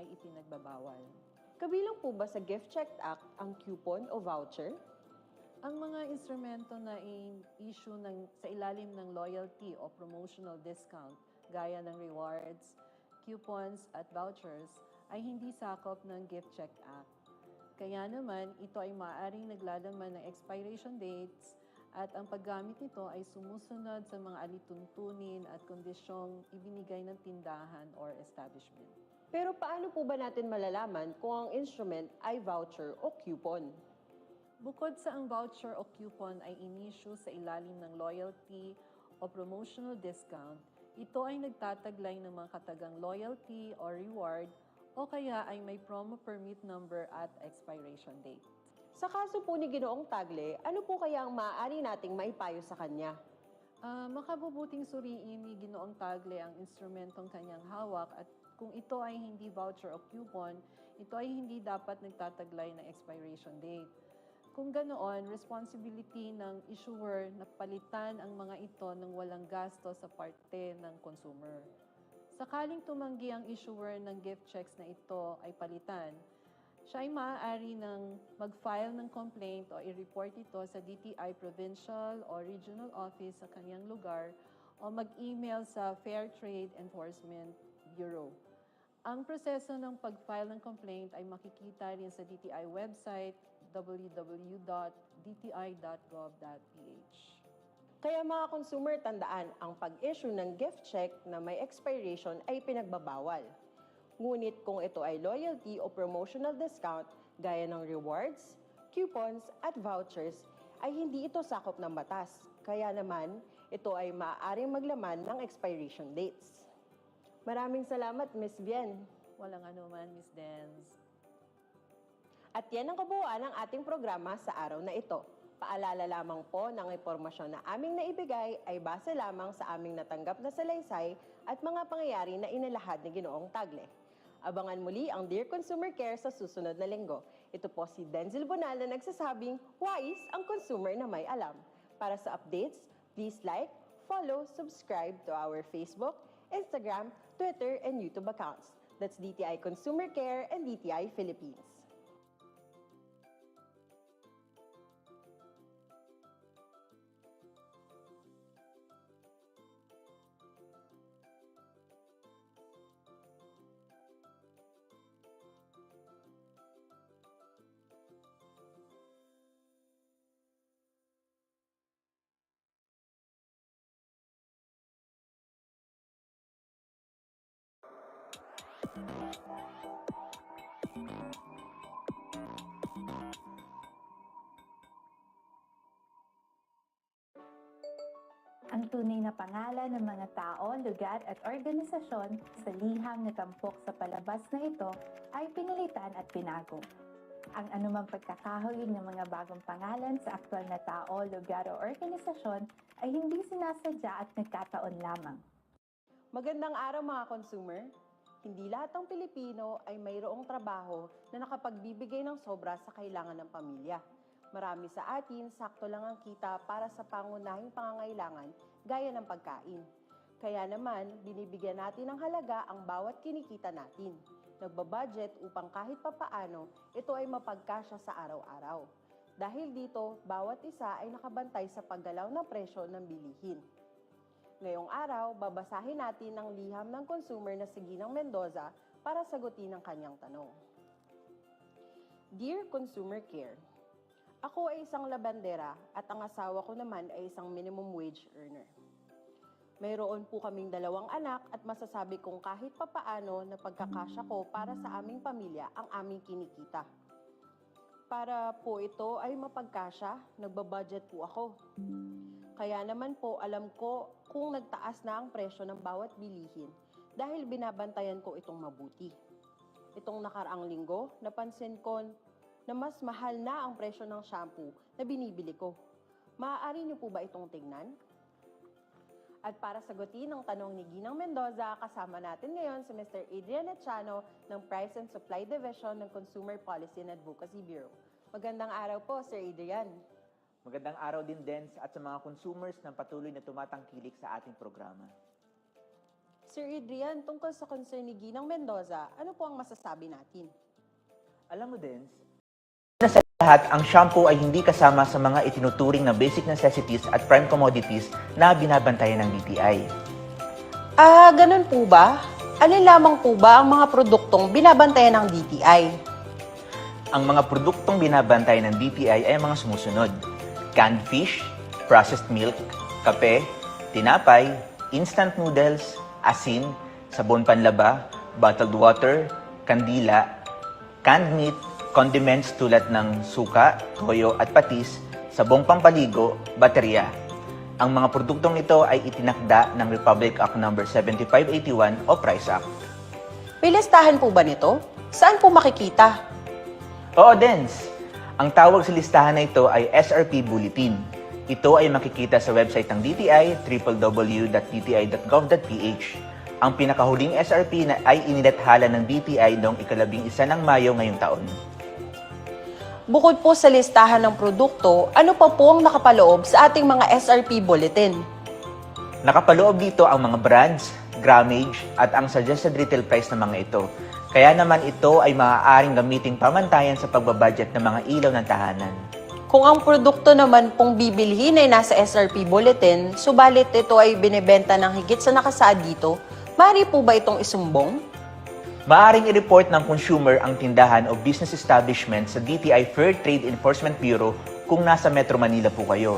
ay ipinagbabawal. Kabilang po ba sa Gift Check Act ang coupon o voucher? Ang mga instrumento na issue sa ilalim ng loyalty o promotional discount gaya ng rewards, coupons at vouchers ay hindi sakop ng Gift Check Act. Kaya naman, ito ay maaaring naglalaman ng expiration dates at ang paggamit nito ay sumusunod sa mga alituntunin at kondisyong ibinigay ng tindahan or establishment. Pero paano po ba natin malalaman kung ang instrument ay voucher o coupon? Bukod sa ang voucher o coupon ay in-issue sa ilalim ng loyalty o promotional discount, ito ay nagtataglay ng mga katagang loyalty o reward o kaya ay may promo permit number at expiration date. Sa kaso po ni Ginoong Tagle, ano po kaya ang maaari nating maipayo sa kanya? Makabubuting suriin ni Ginoong Tagle ang instrumentong kanyang hawak at kung ito ay hindi voucher o coupon, ito ay hindi dapat nagtataglay ng expiration date. Kung ganoon, responsibility ng issuer na palitan ang mga ito ng walang gasto sa parte ng consumer. Sakaling tumanggi ang issuer ng gift checks na ito ay palitan, siya ay maaari ng mag-file ng complaint o i-report ito sa DTI Provincial o Regional Office sa kanyang lugar o mag-email sa Fair Trade Enforcement Bureau. Ang proseso ng pag-file ng complaint ay makikita rin sa DTI website www.dti.gov.ph. Kaya mga consumer, tandaan, ang pag-issue ng gift check na may expiration ay pinagbabawal. Ngunit kung ito ay loyalty o promotional discount gaya ng rewards, coupons at vouchers, ay hindi ito sakop ng batas. Kaya naman, ito ay maaaring maglaman ng expiration dates. Maraming salamat, Ms. Bien. Walang anuman, Ms. Denz. At yan ang kabuuan ng ating programa sa araw na ito. Paalala lamang po ng impormasyon na aming naibigay ay base lamang sa aming natanggap na salaysay at mga pangyayari na inilahad ni Ginoong Tagle. Abangan muli ang Dear Consumer Care sa susunod na linggo. Ito po si Denzel Bonal na nagsasabing, wise ang consumer na may alam. Para sa updates, please like, follow, subscribe to our Facebook, Instagram, Twitter, and YouTube accounts. That's DTI Consumer Care and DTI Philippines. Ang tunay na pangalan ng mga tao, lugar at organisasyon sa liham na tampok sa palabas na ito ay pinalitan at pinago. Ang anumang pagkakahawig ng mga bagong pangalan sa aktwal na tao, lugar o organisasyon ay hindi sinasadya at nagkataon lamang. Magandang araw mga consumer! Hindi lahat ng Pilipino ay mayroong trabaho na nakapagbibigay ng sobra sa kailangan ng pamilya. Marami sa atin, sakto lang ang kita para sa pangunahing pangangailangan gaya ng pagkain. Kaya naman, binibigyan natin ng halaga ang bawat kinikita natin. Nagbabudget upang kahit papaano, ito ay mapagkasya sa araw-araw. Dahil dito, bawat isa ay nakabantay sa paggalaw ng presyo ng bilihin. Ngayong araw, babasahin natin ang liham ng consumer na si Ginang Mendoza para sagutin ang kanyang tanong. Dear Consumer Care, ako ay isang labandera at ang asawa ko naman ay isang minimum wage earner. Mayroon po kaming 2 anak at masasabi kong kahit papaano na pagkakasya ko para sa aming pamilya ang aming kinikita. Para po ito ay mapagkasya, nagbabudget po ako. Kaya naman po alam ko kung nagtaas na ang presyo ng bawat bilihin dahil binabantayan ko itong mabuti. Itong nakaraang linggo, napansin ko na mas mahal na ang presyo ng shampoo na binibili ko. Maaari niyo po ba itong tingnan? At para sagutin ang tanong ni Ginang Mendoza, kasama natin ngayon si Mr. Adrian Echano ng Price and Supply Division ng Consumer Policy and Advocacy Bureau. Magandang araw po, Sir Adrian. Magandang araw din, Dens, at sa mga consumers na patuloy na tumatangkilik sa ating programa. Sir Adrian, tungkol sa concern ni Ginang Mendoza, ano po ang masasabi natin? Alam mo din, una sa lahat, ang shampoo ay hindi kasama sa mga itinuturing na basic necessities at prime commodities na binabantayan ng DTI. Ganun po ba? Alin lamang po ba ang mga produktong binabantayan ng DTI? Ang mga produktong binabantayan ng DTI ay ang mga sumusunod: canned fish, processed milk, kape, tinapay, instant noodles, asin, sabon panlaba, bottled water, kandila, canned meat, condiments tulad ng suka, toyo at patis, sabong pampaligo, baterya. Ang mga produktong ito ay itinakda ng Republic Act No. 7581 o Price Act. May listahan po ba nito? Saan po makikita? Oo, Dens. Ang tawag sa listahan na ito ay SRP Bulletin. Ito ay makikita sa website ng DTI, www.dti.gov.ph. Ang pinakahuling SRP na ay inilathala ng DTI noong 11 ng Mayo ngayong taon. Bukod po sa listahan ng produkto, ano pa po ang nakapaloob sa ating mga SRP bulletin? Nakapaloob dito ang mga brands, grammage, at ang suggested retail price ng mga ito. Kaya naman ito ay maaaring gamiting pamantayan sa pagbabudget ng mga ilaw ng tahanan. Kung ang produkto naman pong bibilhin ay nasa SRP bulletin, subalit ito ay binebenta ng higit sa nakasaad dito, maaari po ba itong isumbong? Maaring i-report ng consumer ang tindahan o business establishment sa DTI Fair Trade Enforcement Bureau kung nasa Metro Manila po kayo.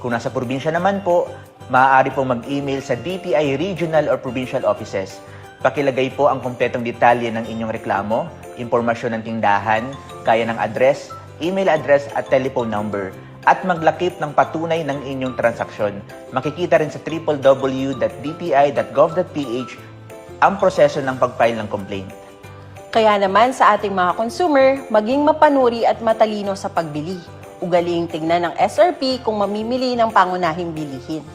Kung nasa probinsya naman po, maaari po mag-email sa DTI Regional or Provincial Offices. Pakilagay po ang kumpletong detalye ng inyong reklamo, impormasyon ng tindahan, gaya ng address, email address at telephone number, at maglakip ng patunay ng inyong transaksyon. Makikita rin sa www.dti.gov.ph ang proseso ng pag-file ng complaint. Kaya naman sa ating mga consumer, maging mapanuri at matalino sa pagbili. Ugaliing tingnan ng SRP kung mamimili ng pangunahing bilihin.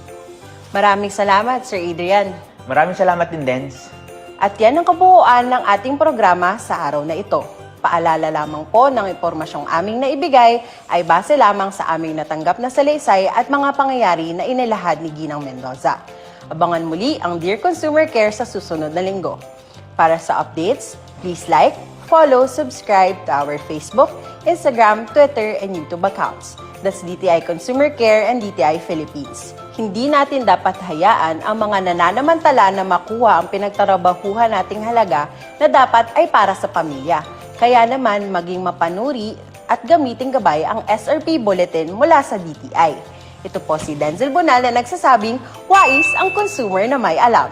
Maraming salamat, Sir Adrian. Maraming salamat din, Dens. At yan ang kabuuan ng ating programa sa araw na ito. Paalala lamang po ng impormasyong aming naibigay ay base lamang sa aming natanggap na salaysay at mga pangyayari na inilahad ni Ginang Mendoza. Abangan muli ang Dear Consumer Care sa susunod na linggo. Para sa updates, please like, follow, subscribe to our Facebook, Instagram, Twitter, and YouTube accounts. That's DTI Consumer Care and DTI Philippines. Hindi natin dapat hayaan ang mga nananamantala na makuha ang pinagtrabahuhan nating halaga na dapat ay para sa pamilya. Kaya naman maging mapanuri at gamiting gabay ang SRP Bulletin mula sa DTI. Ito po si Denzel Bonal na nagsasabing, wais ang consumer na may alam.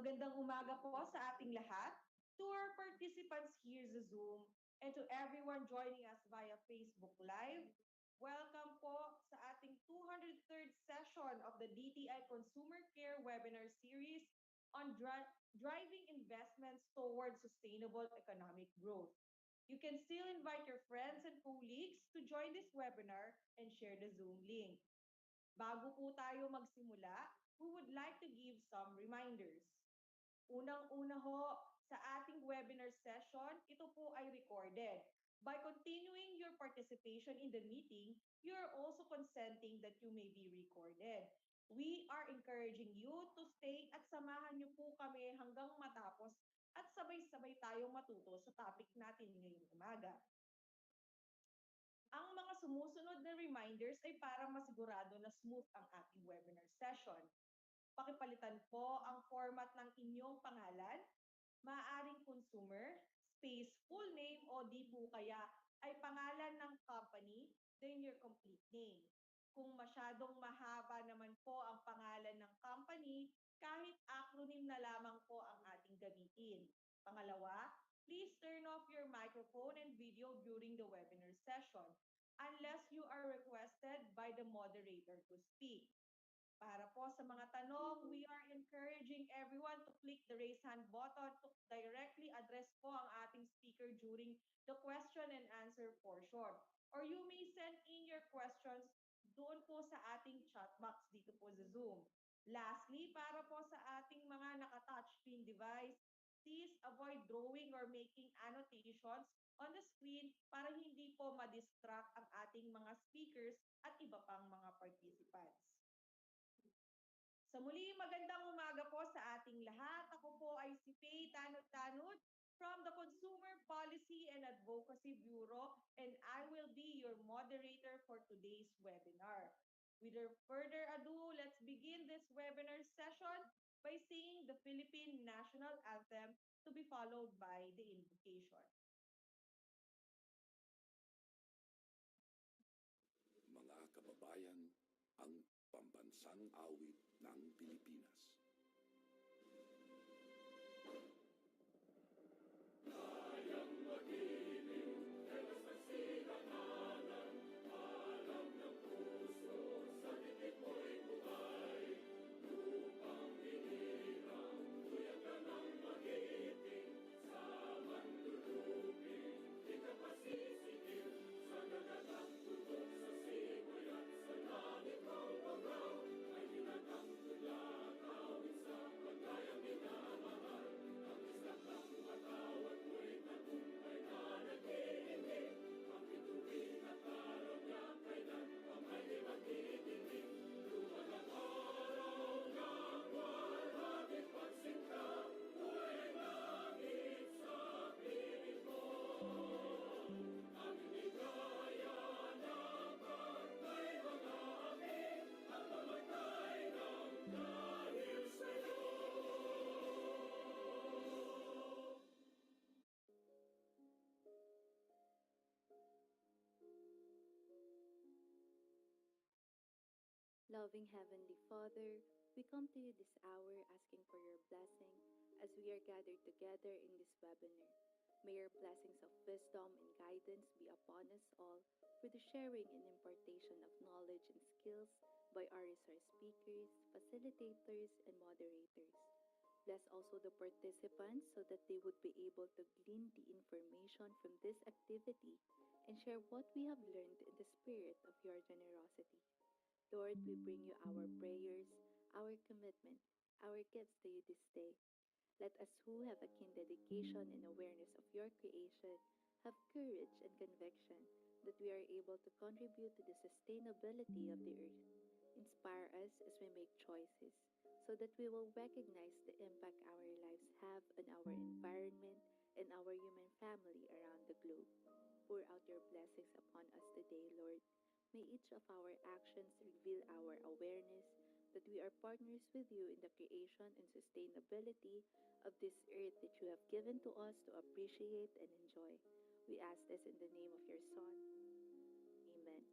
Magandang umaga po sa ating lahat, to our participants here sa Zoom, and to everyone joining us via Facebook Live. Welcome po sa ating 203rd session of the DTI Consumer Care Webinar Series on driving investments towards sustainable economic growth. You can still invite your friends and colleagues to join this webinar and share the Zoom link. Bago po tayo magsimula, we would like to give some reminders. Unang-una ho, sa ating webinar session, ito po ay recorded. By continuing your participation in the meeting, you are also consenting that you may be recorded. We are encouraging you to stay at samahan niyo po kami hanggang matapos at sabay-sabay tayong matuto sa topic natin ngayong umaga. Ang mga sumusunod na reminders ay para masigurado na smooth ang ating webinar session. Pakipalitan po ang format ng inyong pangalan, maaaring consumer, space full name o di po kaya ay pangalan ng company, then your complete name. Kung masyadong mahaba naman po ang pangalan ng company, kahit acronym na lamang po ang ating gamitin. Pangalawa, please turn off your microphone and video during the webinar session unless you are requested by the moderator to speak. Para po sa mga tanong, we are encouraging everyone to click the raise hand button to directly address po ang ating speaker during the question and answer portion. Or you may send in your questions doon po sa ating chat box dito po sa Zoom. Lastly, para po sa ating mga naka-touchscreen device, please avoid drawing or making annotations on the screen para hindi po ma-distract ang ating mga speakers at iba pang mga participants. Sa muli, magandang umaga po sa ating lahat. Ako po ay si Faye Tanod-Tanod from the Consumer Policy and Advocacy Bureau, and I will be your moderator for today's webinar. Without further ado, let's begin this webinar session by singing the Philippine National Anthem to be followed by the invocation. Mga kababayan, ang pambansang awit ng Pilipinas. Loving Heavenly Father, we come to you this hour asking for your blessing as we are gathered together in this webinar. May your blessings of wisdom and guidance be upon us all for the sharing and impartation of knowledge and skills by our resource speakers, facilitators, and moderators. Bless also the participants so that they would be able to glean the information from this activity and share what we have learned in the spirit of your generosity. Lord, we bring you our prayers, our commitment, our gifts to you this day. Let us who have a keen dedication and awareness of your creation have courage and conviction that we are able to contribute to the sustainability of the earth. Inspire us as we make choices so that we will recognize the impact our lives have on our environment and our human family around the globe. Pour out your blessings upon us today, Lord. May each of our actions reveal our awareness that we are partners with you in the creation and sustainability of this earth that you have given to us to appreciate and enjoy. We ask this in the name of your Son. Amen.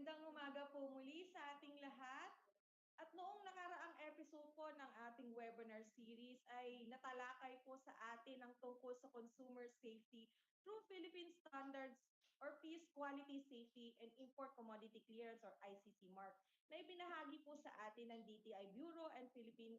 Magandang umaga po muli sa ating lahat. At noong nakaraang episode po ng ating webinar series ay natalakay po sa atin ang tungkol sa consumer safety through Philippine Standards or Peace Quality Safety and Import Commodity Clearance or ICC mark na ibinahagi po sa atin ng DTI Bureau and Philippine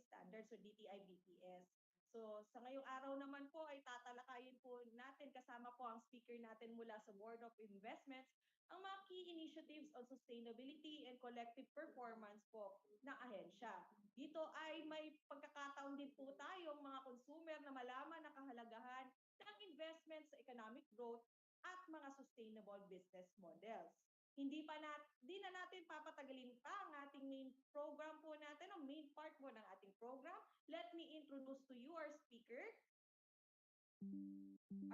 Standards o DTI BPS. So sa ngayong araw naman po ay tatalakayin po natin kasama po ang speaker natin mula sa Board of Investments ang mga key initiatives on sustainability and collective performance po ng ahensya. Dito ay may pagkakataon din po tayong mga consumer na malaman ang kahalagahan ng investment sa economic growth at mga sustainable business models. Di na natin papatagalin pa ang ating main program po natin, ang main part po ng ating program. Let me introduce to you our speaker.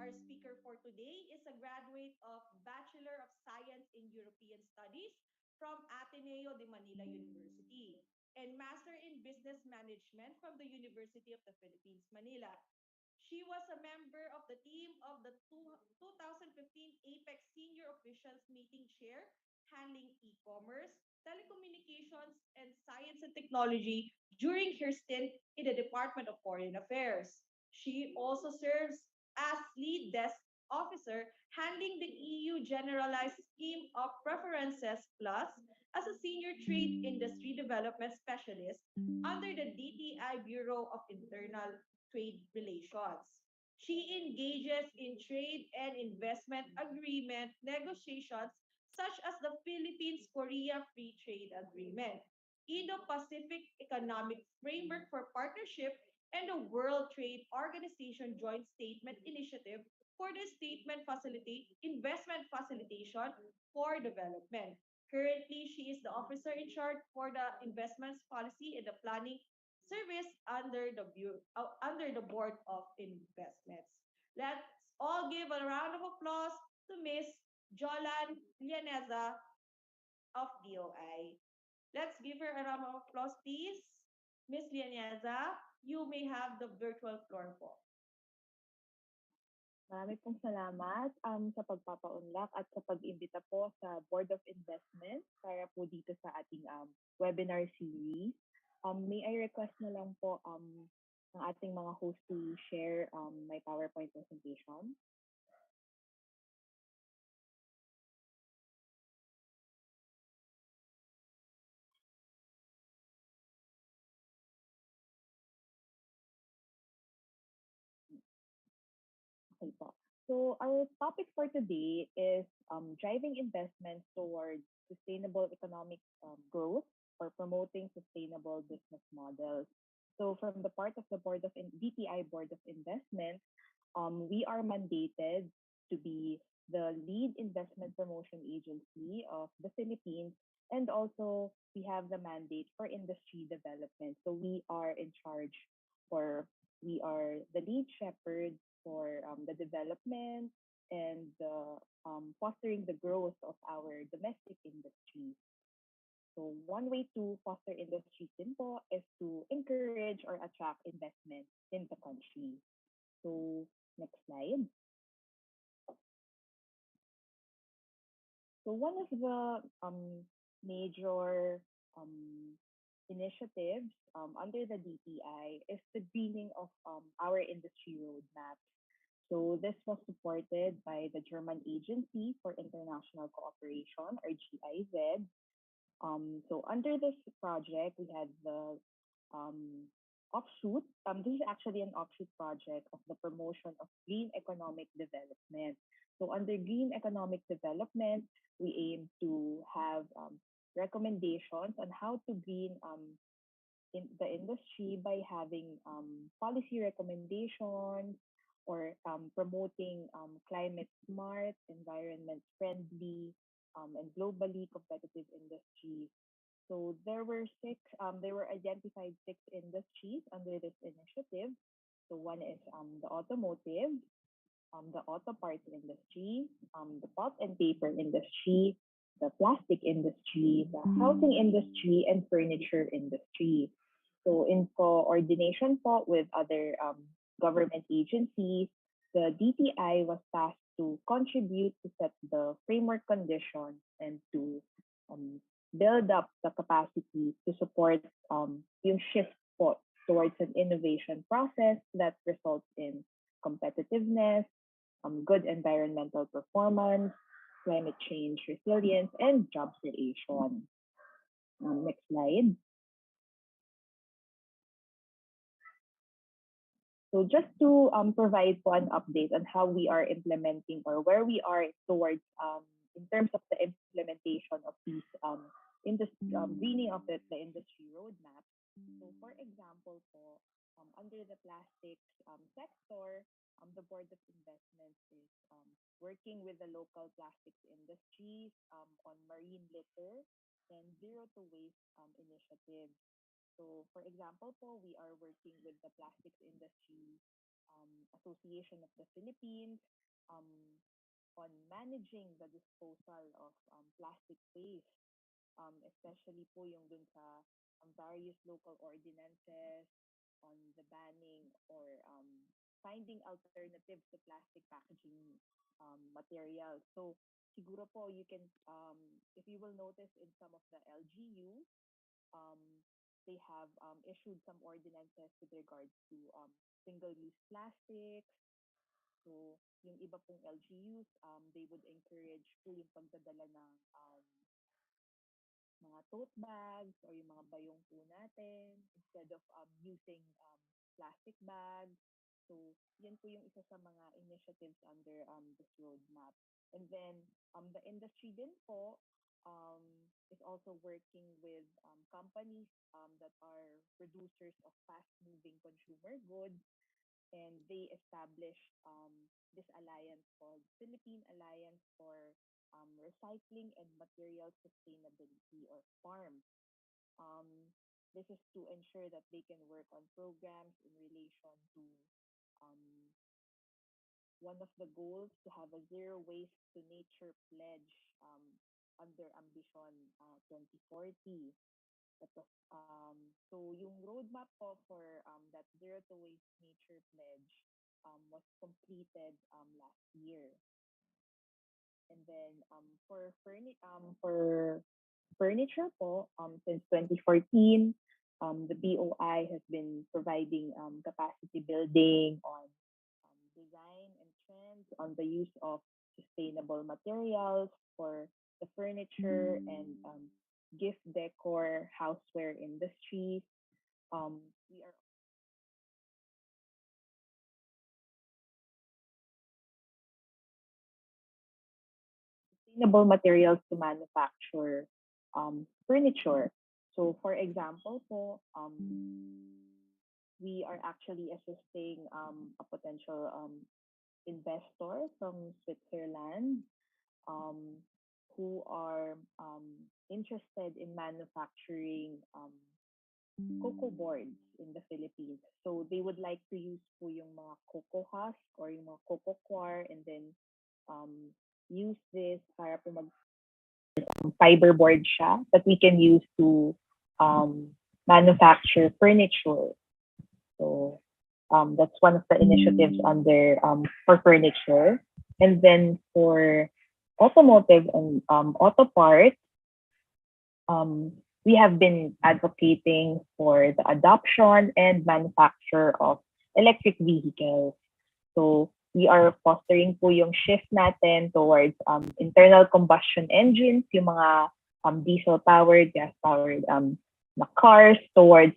Our speaker for today is a graduate of Bachelor of Science in European Studies from Ateneo de Manila University and Master in Business Management from the University of the Philippines, Manila. She was a member of the team of the 2015 APEC Senior Officials Meeting Chair, handling e-commerce, telecommunications, and science and technology during her stint in the Department of Foreign Affairs. She also serves as lead desk officer handling the EU Generalized Scheme of Preferences Plus as a senior trade industry development specialist under the DTI Bureau of Internal Trade Relations. She engages in trade and investment agreement negotiations such as the Philippines-Korea Free Trade Agreement, Indo-Pacific Economic Framework for Partnership, and the World Trade Organization Joint Statement Initiative for the investment facilitation for development. Currently, she is the officer in charge for the investments policy and the planning service under the Board of Investments. Let's all give a round of applause to Miss Jolan Lianeza of DOI. Let's give her a round of applause, please. Miss Lianeza, you may have the virtual floor po. Marami pong salamat sa pagpapaunlak at sa pag-imbita po sa Board of Investment para po dito sa ating webinar series. May I request na lang po ng ating mga host to share my PowerPoint presentation. Okay po. So our topic for today is driving investments towards sustainable economic growth or promoting sustainable business models. So from the part of the DTI Board of Investment, we are mandated to be the lead investment promotion agency of the Philippines, and also we have the mandate for industry development. So we are in charge, or we are the lead shepherd for the development and fostering the growth of our domestic industry. So one way to foster industry simple is to encourage or attract investment in the country. So next slide. So one of the major initiatives under the DTI is the greening of our industry roadmap. So this was supported by the German Agency for International Cooperation, or GIZ. So under this project, we had the offshoot. This is actually an offshoot project of the promotion of green economic development. So under green economic development, we aim to have recommendations on how to green in the industry by having policy recommendations or promoting climate smart, environment friendly, and globally competitive industries. So there were identified 6 industries under this initiative. So one is the automotive, the auto parts industry, the pulp and paper industry, the plastic industry, the housing industry, and furniture industry. So in coordination po with other government agencies, the DTI was tasked to contribute to set the framework conditions and to um, build up the capacity to support yung shift po towards an innovation process that results in competitiveness, good environmental performance, climate change resilience, and job creation. Next slide. So just to provide po an update on how we are implementing or where we are towards in terms of the implementation of these greening of the industry roadmap. So for example po, under the plastics sector, the Board of Investments is working with the local plastics industries on marine litter and zero to waste initiatives. So, for example po, we are working with the Plastics Industry Association of the Philippines um, on managing the disposal of plastic waste, especially po yung dun sa various local ordinances on the banning or finding alternatives to plastic packaging materials. So, siguro po, you can, if you will notice in some of the LGU, um, they have issued some ordinances with regards to single-use plastics. So, yung iba pong LGUs, they would encourage po yung pagdadala ng mga tote bags or yung mga bayong po natin instead of using plastic bags. So, yan po yung isa sa mga initiatives under this roadmap. And then, the industry din po is also working with companies that are producers of fast-moving consumer goods, and they established this alliance called Philippine Alliance for Recycling and Material Sustainability or FARM. Um, this is to ensure that they can work on programs in relation to um, one of the goals to have a zero waste to nature pledge under Ambition 2040. That was, so yung roadmap po for that zero to waste nature pledge was completed last year. And then for furniture po, since 2014, the BOI has been providing capacity building on design and trends on the use of sustainable materials for the furniture and gift decor, houseware industries. We are sustainable materials to manufacture furniture. So, for example, po, we are actually assisting a potential investor from Switzerland um, who are interested in manufacturing cocoa boards in the Philippines. So they would like to use po yung mga cocoa husk or yung mga cocoa coir and then um, use this para po mag fiberboard siya that we can use to manufacture furniture. So that's one of the initiatives under for furniture. And then for automotive and auto parts, we have been advocating for the adoption and manufacture of electric vehicles. So we are fostering po yung shift natin towards internal combustion engines, yung mga diesel-powered, gas-powered na cars, towards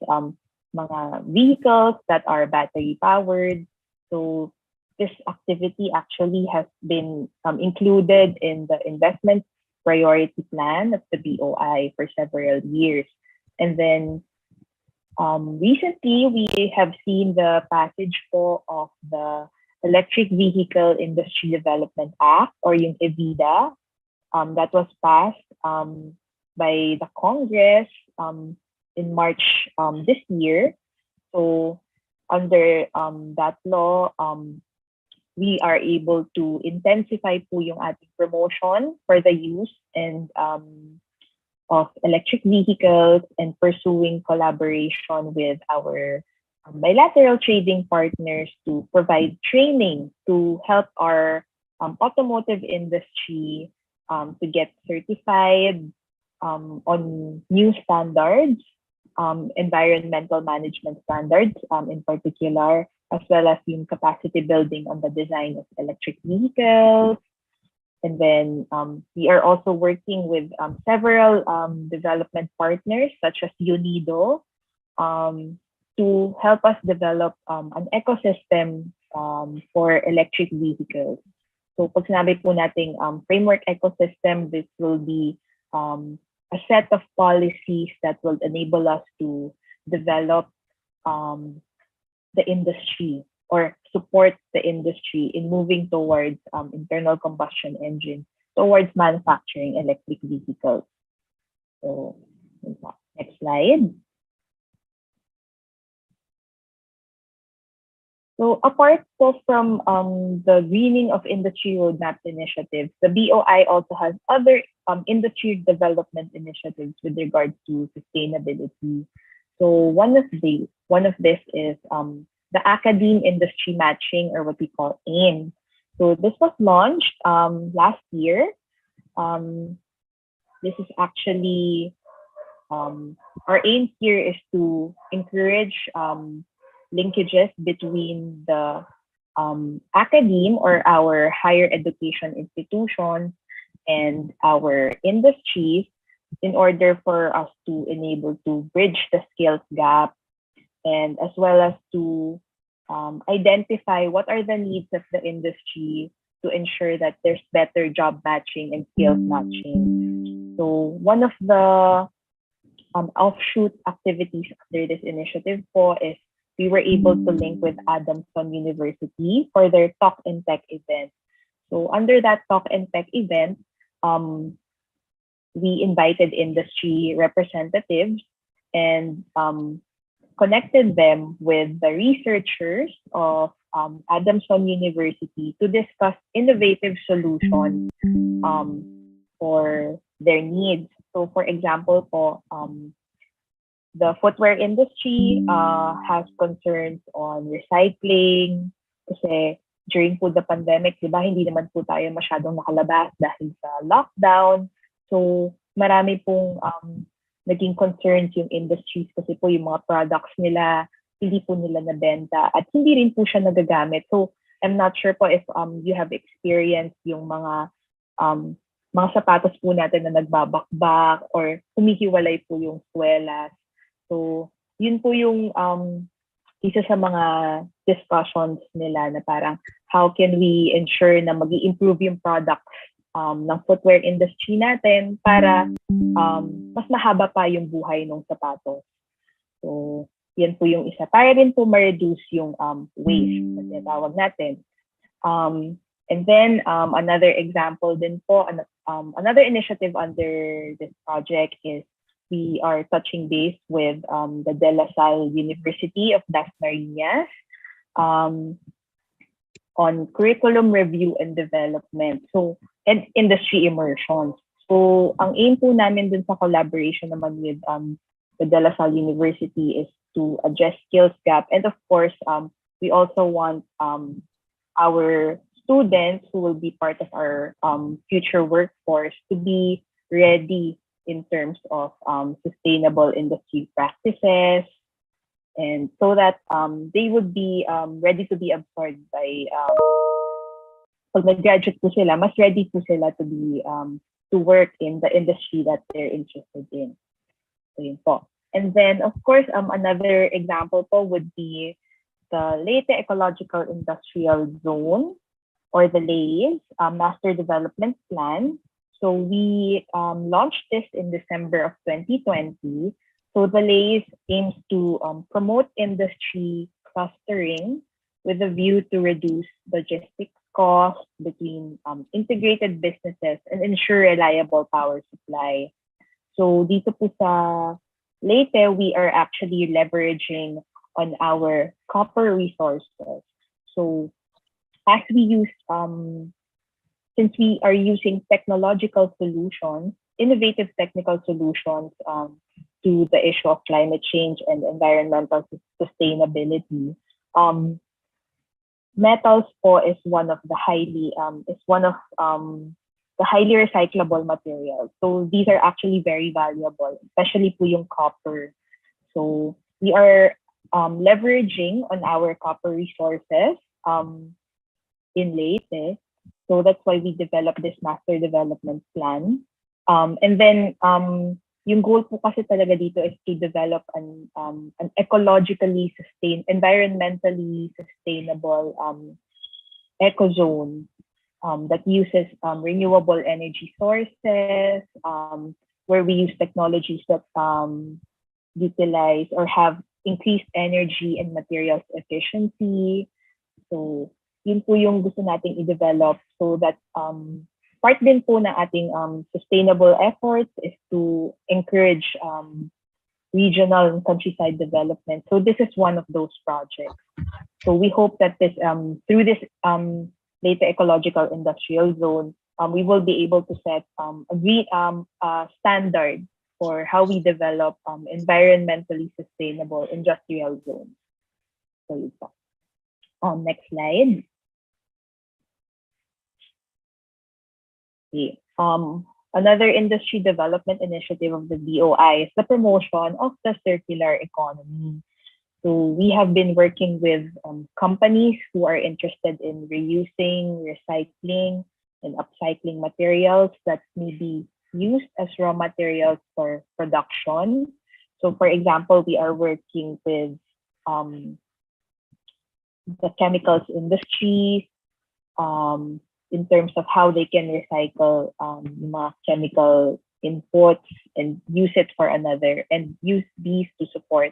mga vehicles that are battery-powered. So this activity actually has been included in the investment priority plan of the BOI for several years. And then recently, we have seen the passage po of the Electric Vehicle Industry Development Act, or yung EVIDA, that was passed by the Congress in March this year. So under that law, we are able to intensify po yung ating promotion for the use and of electric vehicles and pursuing collaboration with our bilateral trading partners to provide training to help our automotive industry to get certified on new standards, environmental management standards in particular, as well as yung capacity building on the design of electric vehicles. And then we are also working with several development partners, such as UNIDO, to help us develop an ecosystem for electric vehicles. So pag sinabi po nating framework ecosystem, this will be a set of policies that will enable us to develop the industry or support the industry in moving towards internal combustion engine, towards manufacturing electric vehicles. So next slide. So apart from the Greening of Industry Roadmap initiatives, the BOI also has other industry development initiatives with regards to sustainability. So one of this is the Academe Industry Matching, or what we call AIM. So this was launched last year. This is actually our aim here is to encourage linkages between the academe or our higher education institutions and our industries in order for us to enable to bridge the skills gap, and as well as to identify what are the needs of the industry to ensure that there's better job matching and skills matching. So one of the offshoot activities under this initiative po is we were able to link with Adamson University for their Talk and Tech event. So under that Talk and Tech event, we invited industry representatives and connected them with the researchers of Adamson University to discuss innovative solutions for their needs. So for example po, the footwear industry has concerns on recycling kasi during po the pandemic, di ba, hindi naman po tayo masyadong nakalabas dahil sa lockdown. So marami pong naging concerns yung industries kasi po yung mga products nila, hindi po nila nabenta at hindi rin po siya nagagamit. So I'm not sure po if you have experienced yung mga sapatos po natin na nagbabakbak or humihiwalay po yung swelas. So yun po yung isa sa mga discussions nila na parang how can we ensure na mag-i-improve yung products ng footwear industry natin para mas mahaba pa yung buhay ng sapatos. So yan po yung isa. Para rin po ma-reduce yung waste na tinatawag natin. And then another example din po, another initiative under this project is we are touching base with the De La Salle University of Dasmariñas on curriculum review and development, so and industry immersions. So ang aim po namin dun sa collaboration naman with the De La Salle University is to address skills gap, and of course we also want our students who will be part of our future workforce to be ready in terms of sustainable industry practices, and so that they would be ready to be absorbed by pag nag-graduate po sila, mas ready po sila to be to work in the industry that they're interested in. So yun po. And then of course another example po would be the Leyte Ecological Industrial Zone, or the LEIZ Master Development Plan. So we launched this in December of 2020. So the LEIZ aims to promote industry clustering with a view to reduce logistics costs between integrated businesses and ensure reliable power supply. So dito po sa Leyte, we are actually leveraging on our copper resources. So as we use since we are using technological solutions, innovative technical solutions to the issue of climate change and environmental sustainability, metals po is one of the highly recyclable materials. So these are actually very valuable, especially po yung copper. So we are leveraging on our copper resources in Leyte. So that's why we developed this master development plan. And then yung goal po kasi talaga dito is to develop an environmentally sustainable ecozone that uses renewable energy sources, where we use technologies that utilize or have increased energy and materials efficiency. So yun po yung gusto nating i-develop so that part din po ng ating sustainable efforts is to encourage regional and countryside development. So this is one of those projects. So we hope that this through this Leyte Ecological Industrial Zone, we will be able to set a standard for how we develop environmentally sustainable industrial zones. So next slide. Okay. Another industry development initiative of the DOI is the promotion of the circular economy. So we have been working with companies who are interested in reusing, recycling, and upcycling materials that may be used as raw materials for production. So for example, we are working with the chemicals industry in terms of how they can recycle mga chemical inputs and use it for another, and use these to support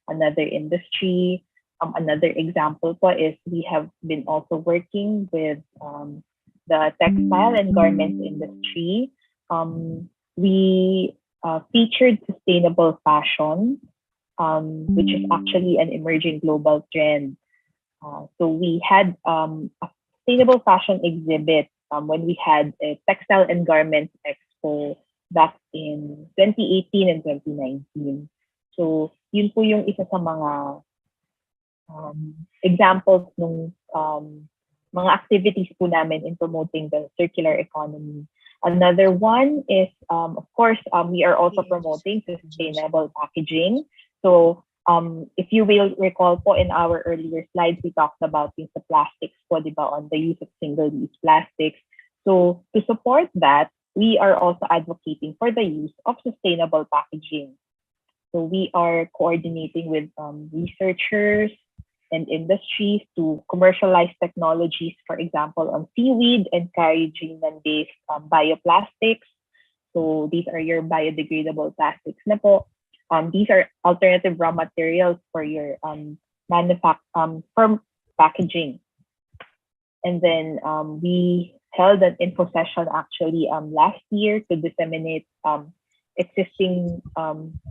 another industry. Another example po is we have been also working with the textile and garments industry. We featured sustainable fashion, which is actually an emerging global trend. So we had a sustainable fashion exhibit when we had a textile and garments expo back in 2018 and 2019. So yun po yung isa sa mga examples ng mga activities po namin in promoting the circular economy. Another one is, of course, we are also promoting sustainable packaging. So if you will recall po in our earlier slides, we talked about yung sa plastics po, di ba, on the use of single-use plastics. So to support that, we are also advocating for the use of sustainable packaging. So we are coordinating with researchers and industries to commercialize technologies, for example, on seaweed and carrageenan-based bioplastics. So these are your biodegradable plastics na po. These are alternative raw materials for your for packaging. And then we held an info session actually last year to disseminate existing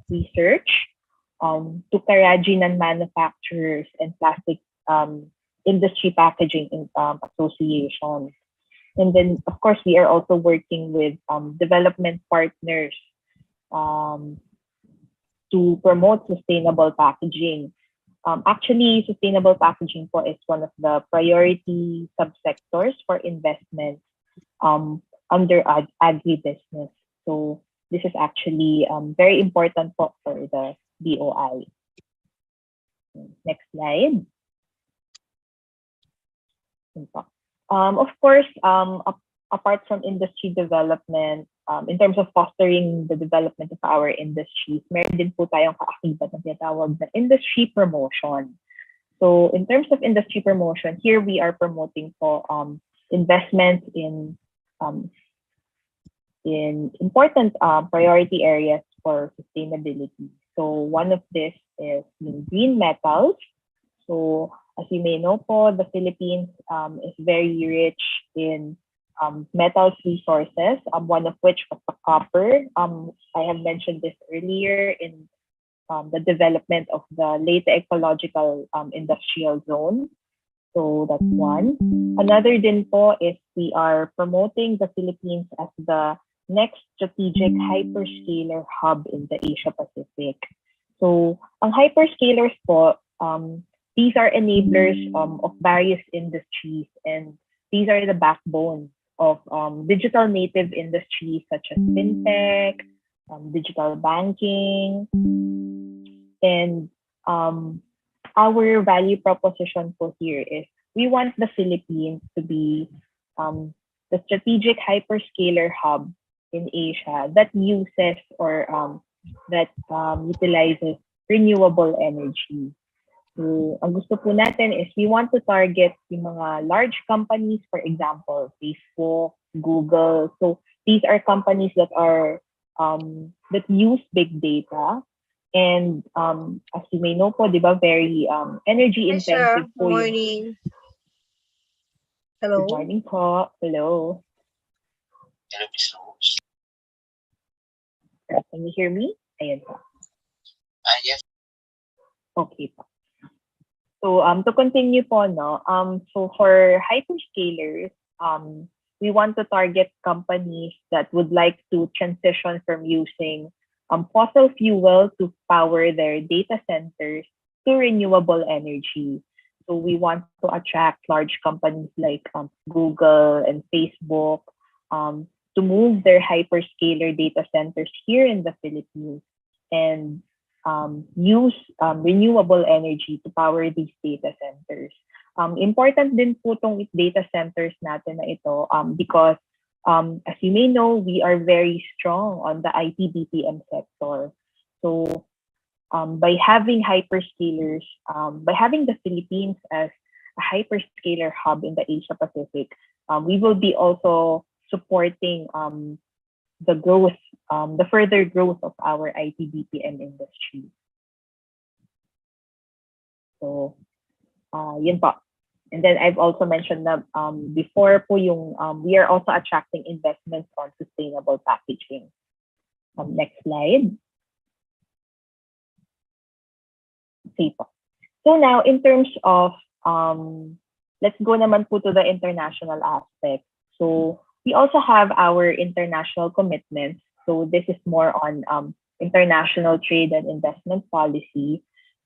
research to carrageenan manufacturers and plastic industry packaging associations. And then, of course, we are also working with development partners to promote sustainable packaging. Actually, sustainable packaging po is one of the priority subsectors for investment under agribusiness. So this is actually very important po for the DOI. Next slide. Of course, apart from industry development, in terms of fostering the development of our industries, meron din po tayong kaakibat na tinatawag na industry promotion. So in terms of industry promotion, here we are promoting po investments in important priority areas for sustainability. So one of this is green metals. So as you may know po, the Philippines is very rich in metals resources, one of which was the copper. I have mentioned this earlier in the development of the Leyte Ecological Industrial Zone. So that's one. Another din po is we are promoting the Philippines as the next strategic hyperscaler hub in the Asia Pacific. So ang hyperscalers po, these are enablers of various industries, and these are the backbone of digital native industries such as fintech, digital banking, and our value proposition for here is we want the Philippines to be the strategic hyperscaler hub in Asia that uses or that utilizes renewable energy. So, ang gusto po natin is we want to target yung mga large companies, for example, Facebook, Google. So these are companies that are that use big data. And as you may know po, di ba, very energy Hi, sir. intensive po yung... Morning. Good Hello? morning po. Hello. Can you hear me? Ayan po. Yes. Okay po. So to continue po, no, so for hyperscalers, we want to target companies that would like to transition from using fossil fuel to power their data centers to renewable energy. So we want to attract large companies like Google and Facebook to move their hyperscaler data centers here in the Philippines and use renewable energy to power these data centers. Important din po tong data centers natin na ito because as you may know, we are very strong on the IT BPM sector. So by having hyperscalers, by having the Philippines as a hyperscaler hub in the Asia Pacific, we will be also supporting the growth, the further growth of our IT BPM industry. So, yun po. And then I've also mentioned that before po yung, we are also attracting investments on sustainable packaging. Next slide. Okay po. So now, in terms of, let's go naman po to the international aspect. So, we also have our international commitments. So this is more on international trade and investment policy.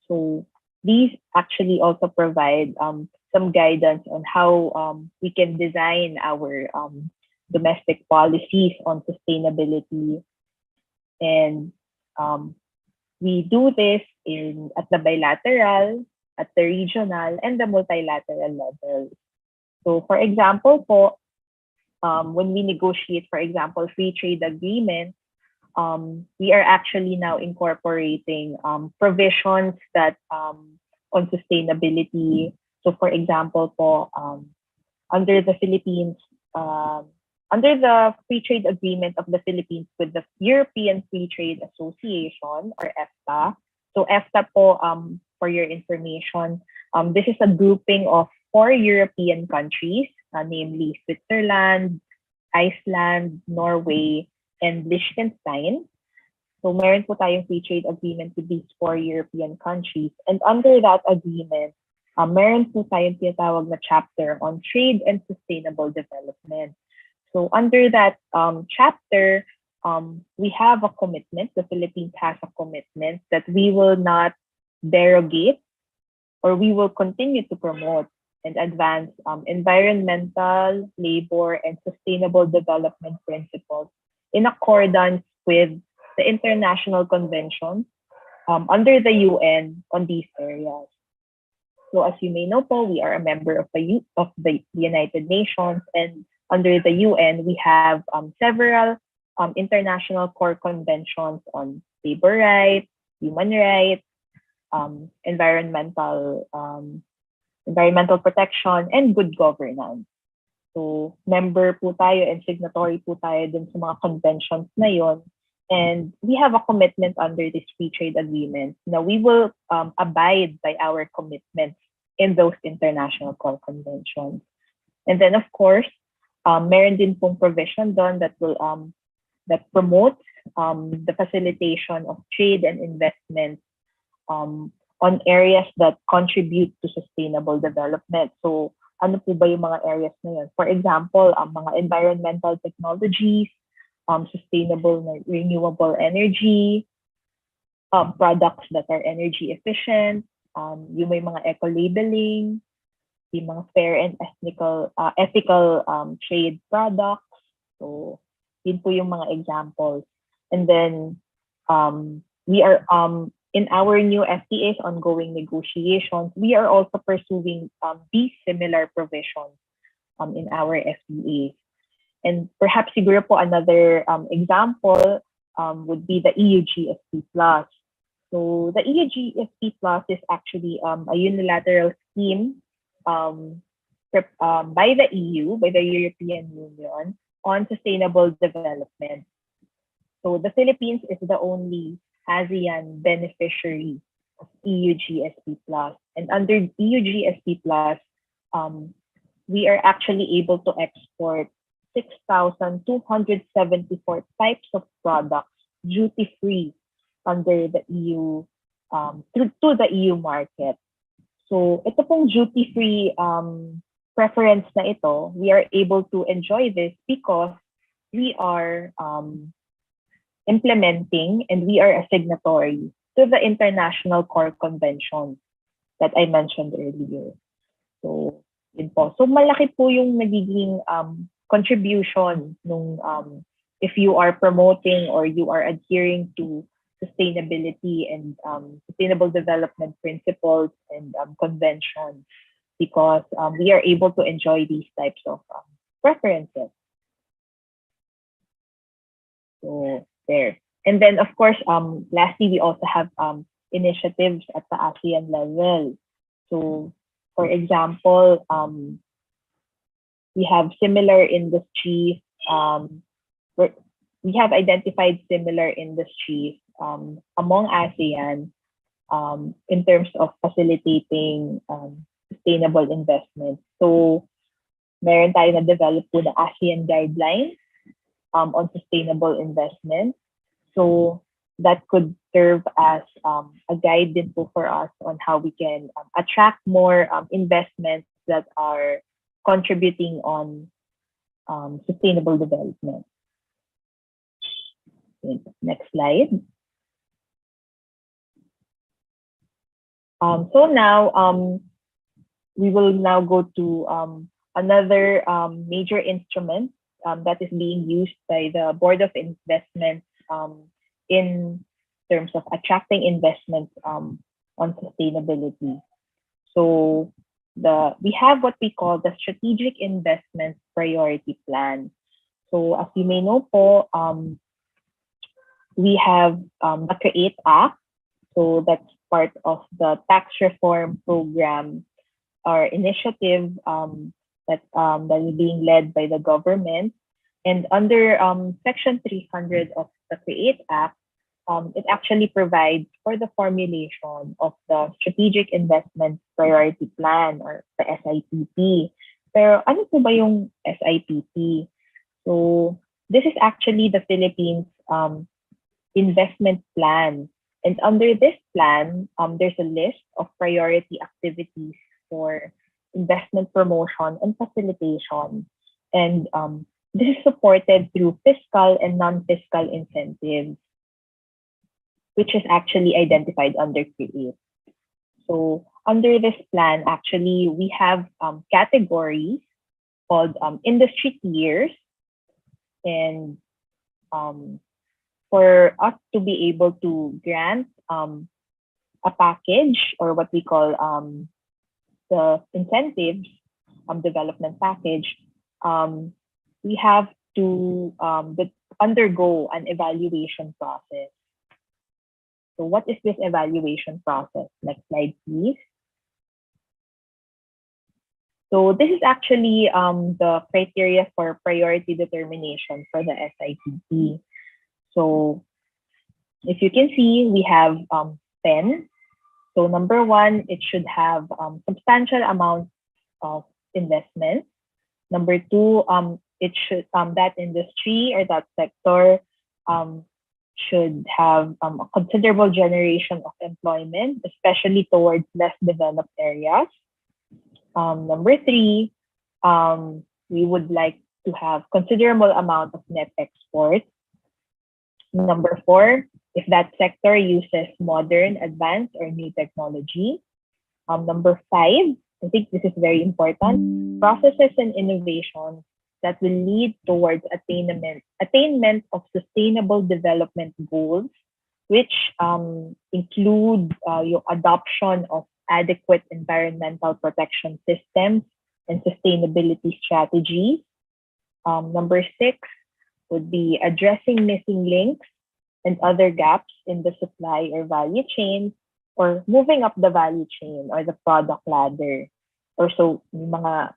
So these actually also provide some guidance on how we can design our domestic policies on sustainability. And we do this at the bilateral, at the regional, and the multilateral level. So for example po, when we negotiate, for example, free trade agreements, we are actually now incorporating provisions that on sustainability. So, for example, po, under the Philippines, under the free trade agreement of the Philippines with the European Free Trade Association or EFTA. So, EFTA po, for your information, this is a grouping of 4 European countries, namely Switzerland, Iceland, Norway, and Liechtenstein. So meron po tayong free trade agreement with these 4 European countries. And under that agreement, meron po tayong tinatawag na chapter on trade and sustainable development. So under that chapter, we have a commitment, the Philippines has a commitment that we will not derogate or we will continue to promote and advance environmental, labor, and sustainable development principles in accordance with the international conventions under the UN on these areas. So as you may know po, we are a member of the United Nations, and under the UN, we have several international core conventions on labor rights, human rights, environmental protection, and good governance. So, member po tayo and signatory po tayo dun sa mga conventions na yon. And we have a commitment under this free trade agreement. Now, we will abide by our commitments in those international core conventions. And then, of course, meron din pong provision doon that will that promotes the facilitation of trade and investment on areas that contribute to sustainable development. So, ano po ba yung mga areas na yun? For example, mga environmental technologies, sustainable renewable energy, products that are energy efficient, yung may mga eco-labeling, yung mga fair and ethical trade products. So, yun po yung mga examples. And then, we are, in our new FTA's ongoing negotiations, we are also pursuing these similar provisions in our FTAs. And perhaps siguro po another example would be the EU GSP Plus. So the EU GSP Plus is actually a unilateral scheme by the EU, by the European Union, on sustainable development. So the Philippines is the only ASEAN beneficiary of EU GSP Plus. And under EU GSP Plus, we are actually able to export 6,274 types of products duty-free under the EU, to the EU market. So ito pong duty-free preference na ito, we are able to enjoy this because we are implementing and we are a signatory to the international core convention that I mentioned earlier. So, yun po. So malaki po yung nagiging contribution nung if you are promoting or you are adhering to sustainability and sustainable development principles and conventions, because we are able to enjoy these types of preferences. So there. And then of course, lastly, we also have initiatives at the ASEAN level. So for example, we have similar industries, we have identified similar industries among ASEAN in terms of facilitating sustainable investment. So meron tayo na develop po na ASEAN guidelines on sustainable investment. So that could serve as a guide din po for us on how we can attract more investments that are contributing on sustainable development. Okay, next slide. So now we will now go to another major instrument that is being used by the Board of Investments in terms of attracting investments on sustainability. So we have what we call the Strategic Investment Priority Plan. So as you may know po, we have the CREATE Act. So that's part of the tax reform program or initiative that is being led by the government. And under Section 300 of the CREATE Act, it actually provides for the formulation of the Strategic Investment Priority Plan or the SIPP. Pero ano po ba yung SIPP? So this is actually the Philippines investment plan. And under this plan, there's a list of priority activities for investment promotion and facilitation. And this is supported through fiscal and non-fiscal incentives, which is actually identified under CREATE. So under this plan, actually, we have categories called industry tiers. And for us to be able to grant a package or what we call the incentives development package, we have to undergo an evaluation process. So what is this evaluation process? Next slide, please. So this is actually the criteria for priority determination for the SIPP. So if you can see, we have 10. So number one, it should have substantial amount of investment. Number two, it should that industry or that sector should have a considerable generation of employment, especially towards less developed areas. Number three, we would like to have considerable amount of net exports. Number four, if that sector uses modern, advanced, or new technology. Number 5, I think this is very important, processes and innovations that will lead towards attainment of sustainable development goals, which include your adoption of adequate environmental protection systems and sustainability strategies. Number 6 would be addressing missing links and other gaps in the supply or value chain, or moving up the value chain or the product ladder, or so yung mga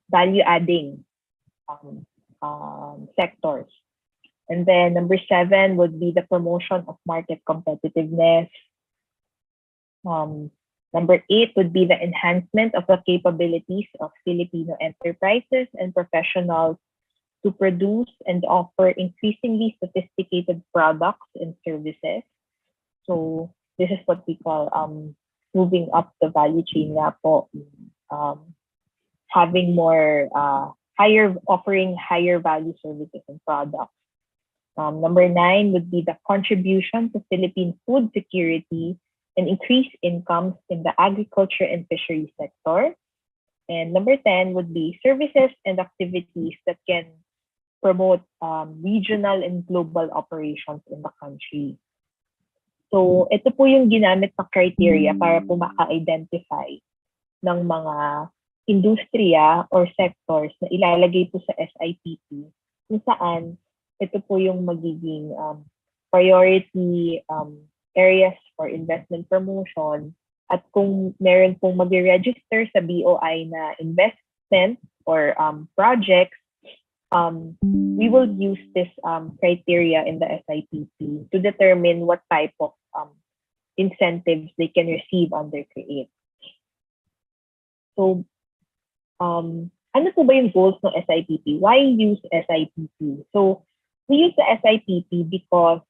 value adding sectors. And then number 7 would be the promotion of market competitiveness. Number 8 would be the enhancement of the capabilities of Filipino enterprises and professionals to produce and offer increasingly sophisticated products and services. So this is what we call moving up the value chain nga po, having more offering higher value services and products. Number 9 would be the contribution to Philippine food security and increased incomes in the agriculture and fisheries sector. And number 10 would be services and activities that can promote regional and global operations in the country. So ito po yung ginamit na criteria para po maka-identify ng mga industriya or sectors na ilalagay po sa SIPP, kung saan ito po yung magiging priority areas for investment promotion, at kung meron pong mag-register sa BOI na investment or projects, we will use this criteria in the SIPP to determine what type of incentives they can receive under CREATE. So, ano po ba yung goals ng SIPP? Why use SIPP? So, we use the SIPP because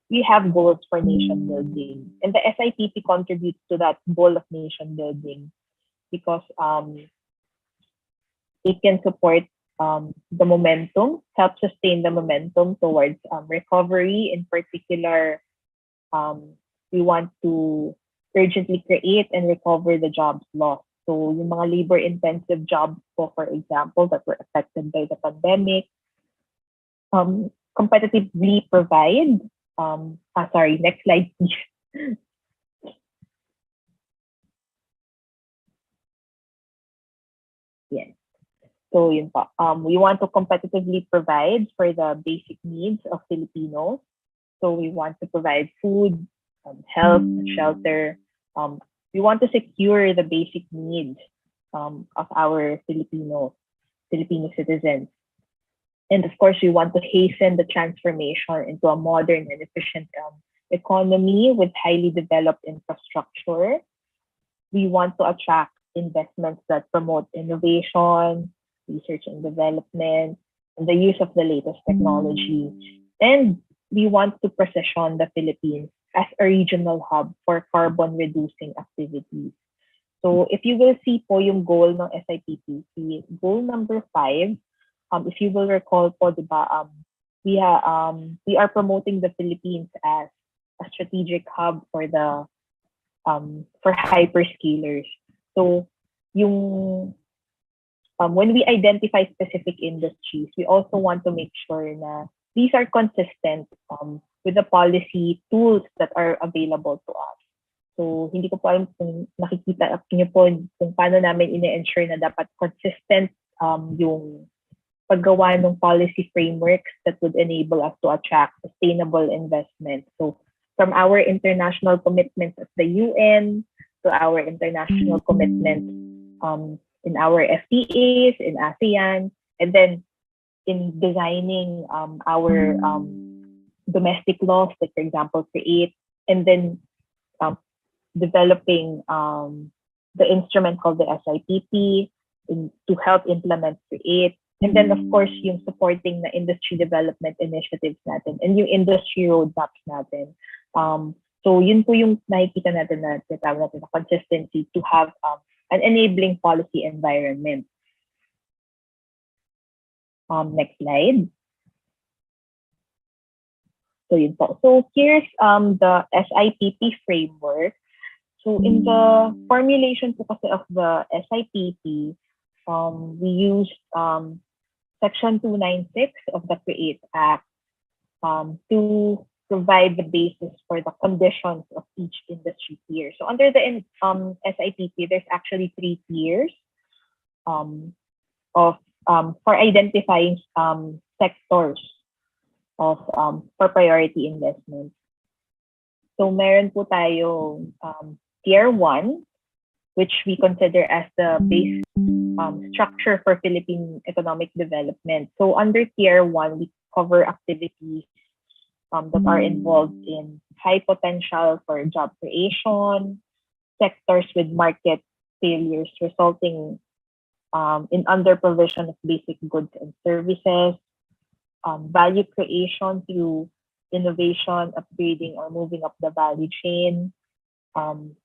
we have goals for nation building. And the SIPP contributes to that goal of nation building because it can support the momentum, help sustain the momentum towards recovery. In particular, we want to urgently create and recover the jobs lost. So yung mga labor-intensive jobs po, for example, that were affected by the pandemic, competitively provide, next slide please. Yes. So yun po. We want to competitively provide for the basic needs of Filipinos. So we want to provide food, health, shelter. We want to secure the basic needs of our Filipino citizens. And of course, we want to hasten the transformation into a modern and efficient economy with highly developed infrastructure. We want to attract investments that promote innovation, research and development, and the use of the latest technology. And we want to position the Philippines as a regional hub for carbon-reducing activities. So if you will see po yung goal ng SIPP, goal number 5, if you will recall po, diba, we are promoting the Philippines as a strategic hub for the for hyperscalers. So yung when we identify specific industries, we also want to make sure na these are consistent with the policy tools that are available to us. So hindi ko po alam kung nakikita niyo po kung paano namin ine-ensure na dapat consistent yung paggawa ng policy frameworks that would enable us to attract sustainable investment. So from our international commitments at the UN to our international commitments in our FTAs, in ASEAN, and then in designing our domestic laws, like for example, CREATE, and then developing the instrument called the SIPP to help implement CREATE. And then, of course, yung supporting the industry development initiatives natin and yung industry roadmaps natin. So yun po yung nakikita natin na tinatawag natin na consistency to have an enabling policy environment. Next slide. So yun po. So here's the SIPP framework. So in the formulation po kasi of the SIPP, we used Section 296 of the CREATE Act to provide the basis for the conditions of each industry tier. So under the SIPP, there's actually 3 tiers of for identifying sectors of for priority investments. So meron po tayo tier 1, which we consider as the base structure for Philippine economic development. So under tier 1, we cover activities that are involved in high potential for job creation, sectors with market failures resulting in under provision of basic goods and services, value creation through innovation, upgrading, or moving up the value chain,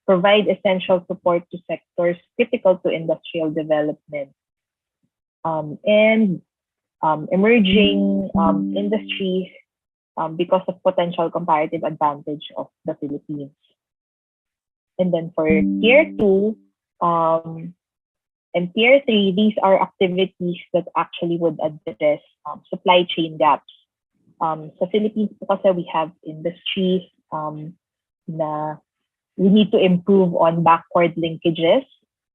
provide essential support to sectors critical to industrial development, and emerging industries because of potential comparative advantage of the Philippines. And then for tier 2 and tier 3, these are activities that actually would address supply chain gaps. Sa Philippines po kasi we have industries na we need to improve on backward linkages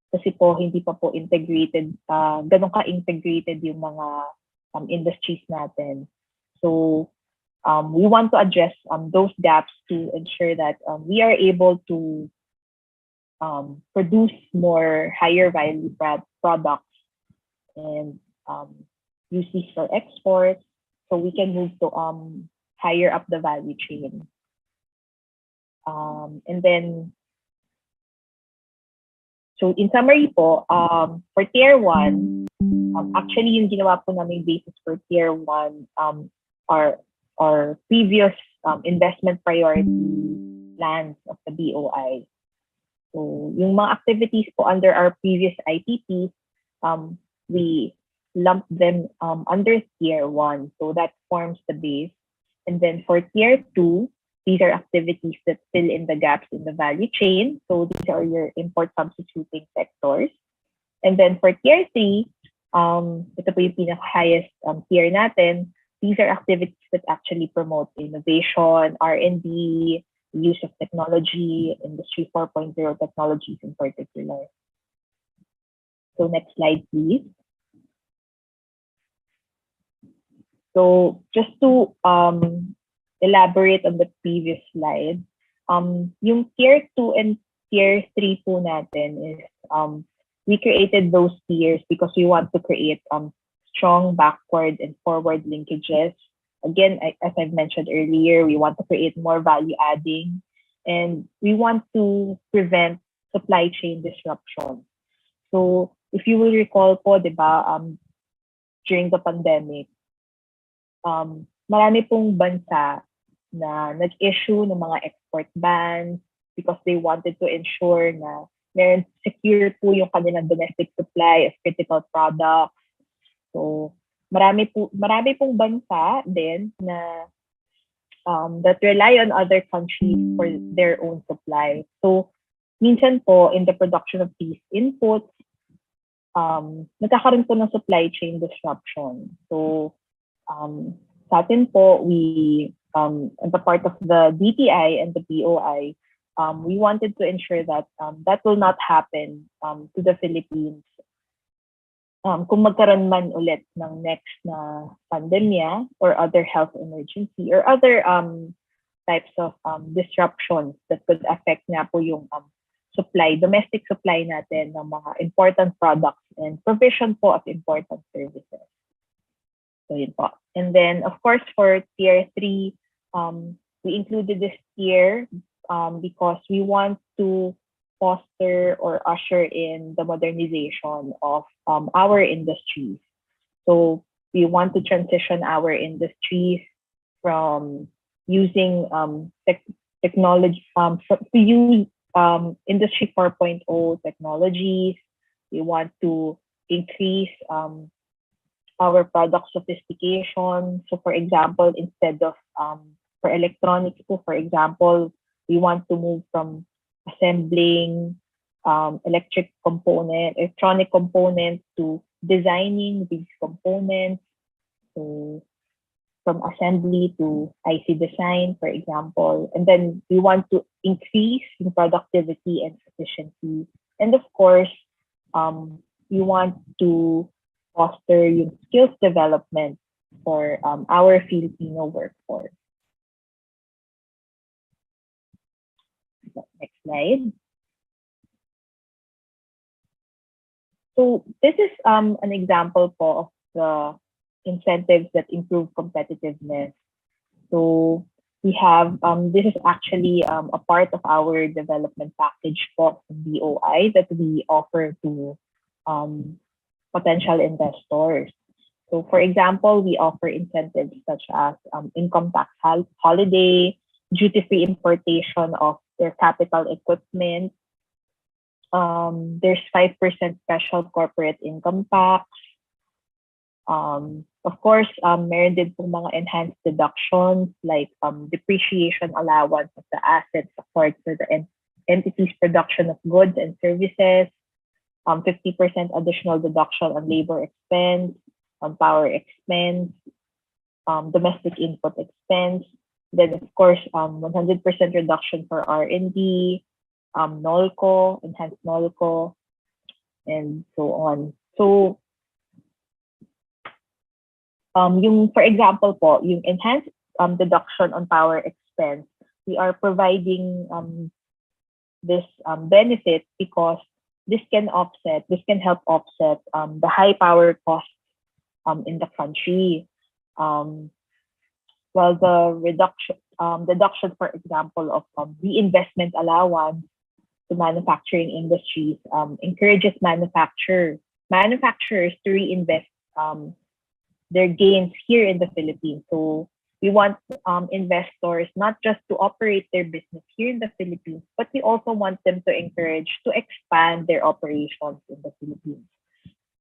kasi po hindi pa po integrated, ganun ka-integrated yung mga industries natin. So we want to address those gaps to ensure that we are able to produce more higher value products and use these for exports so we can move to higher up the value chain. And then, so in summary po, for tier 1, actually yung ginawa po namin basis for tier 1 are previous investment priority plans of the BOI. So yung mga activities po under our previous IPP, we lump them under tier 1. So that forms the base. And then for tier 2, these are activities that fill in the gaps in the value chain. So these are your import substituting sectors. And then for tier 3, ito po yung pinaka-highest tier natin. These are activities that actually promote innovation, R&D, use of technology, Industry 4.0 technologies in particular. So next slide, please. So just to elaborate on the previous slide, yung tier 2 and tier 3 po natin is we created those tiers because we want to create strong backward and forward linkages. Again, as I've mentioned earlier, we want to create more value adding and we want to prevent supply chain disruption. So if you will recall po, di ba, during the pandemic, marami pong bansa na nag-issue ng mga export bans because they wanted to ensure na meron secure po yung kanilang domestic supply of critical products. So marami pong bansa din na that rely on other countries for their own supply. So minsan po in the production of these inputs, nagkakaroon po ng supply chain disruption. So sa atin po, we as a part of the DTI and the BOI, we wanted to ensure that that will not happen to the Philippines. Kung magkaroon man ulit ng next na pandemya or other health emergency or other types of disruptions that could affect nga po yung supply, domestic supply natin ng mga important products and provision po of important services. So yun po. And then, of course, for tier 3, we included this tier because we want to foster or usher in the modernization of our industries. So we want to transition our industries from using technology to use Industry 4.0 technologies. We want to increase our product sophistication. So for example, instead of for electronics, for example, we want to move from assembling electronic components, to designing these components. So from assembly to IC design, for example. And then we want to increase in productivity and efficiency. And of course, we want to foster yung skills development for our Filipino workforce. Next slide. So this is an example po of the incentives that improve competitiveness. So we have, this is actually a part of our development package po from BOI that we offer to potential investors. So for example, we offer incentives such as income tax holiday, duty-free importation of their capital equipment. There's 5% special corporate income tax. Of course, meron din po mga enhanced deductions like depreciation allowance of the assets acquired for the entity's production of goods and services, 50% additional deduction on labor expense, on power expense, domestic input expense. Then, of course, 100% reduction for R&D, NOLCO, enhanced NOLCO, and so on. So, for example po, yung enhanced deduction on power expense, we are providing this benefit because this can help offset the high power costs in the country. While the deduction, for example, of reinvestment allowance to manufacturing industries encourages manufacturers to reinvest their gains here in the Philippines. So we want investors not just to operate their business here in the Philippines, but we also want them to encourage to expand their operations in the Philippines.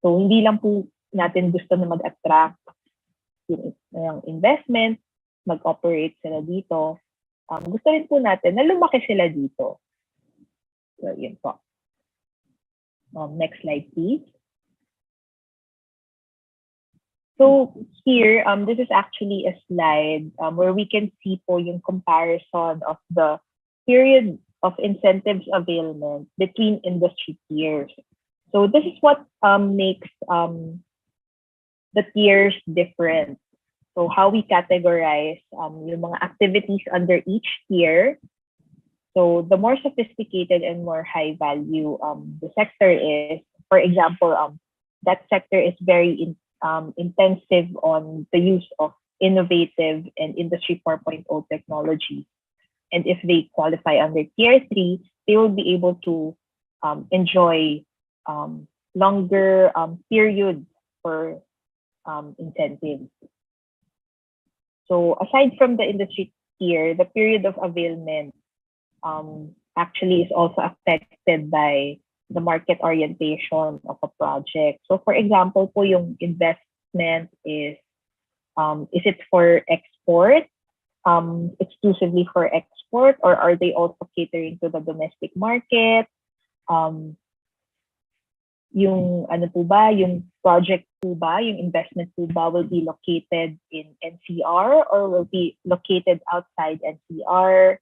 So hindi lang po natin gusto na mag-attract yung investment, mag-operate sila dito. Gusto rin po natin na lumaki sila dito. So yun po. Next slide, please. So here, this is actually a slide where we can see po yung comparison of the period of incentives availment between industry tiers. So this is what makes the tiers different. So how we categorize yung mga activities under each tier. So the more sophisticated and more high value the sector is, for example, that sector is very intensive on the use of innovative and Industry 4.0 technology. And if they qualify under Tier 3, they will be able to enjoy longer periods for incentives. So aside from the industry tier, the period of availment actually is also affected by the market orientation of a project. So for example, po yung investment is it for export, exclusively for export, or are they also catering to the domestic market? Yung ano po ba, yung project po ba, yung investment po ba will be located in NCR or will be located outside NCR?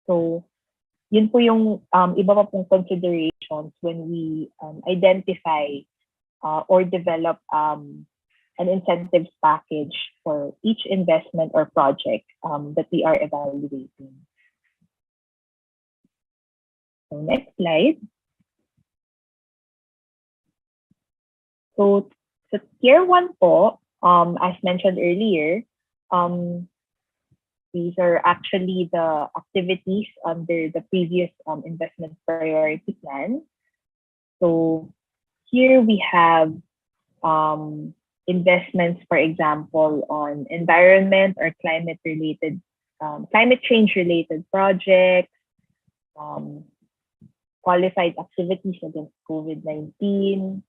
So yun po yung iba pa pong considerations when we identify or develop an incentives package for each investment or project that we are evaluating. So next slide. So tier 1 po, as mentioned earlier, these are actually the activities under the previous investment priority plan. So here we have investments, for example, on environment or climate change related projects, qualified activities against COVID-19,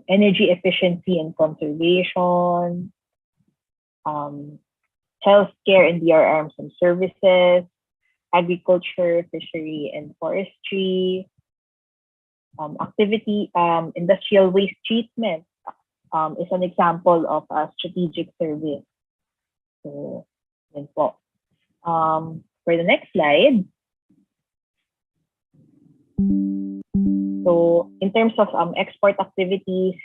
energy efficiency and conservation, healthcare and DRRs and services, agriculture, fishery, and forestry, industrial waste treatment is an example of a strategic service. So, yun po. For the next slide, so in terms of export activities,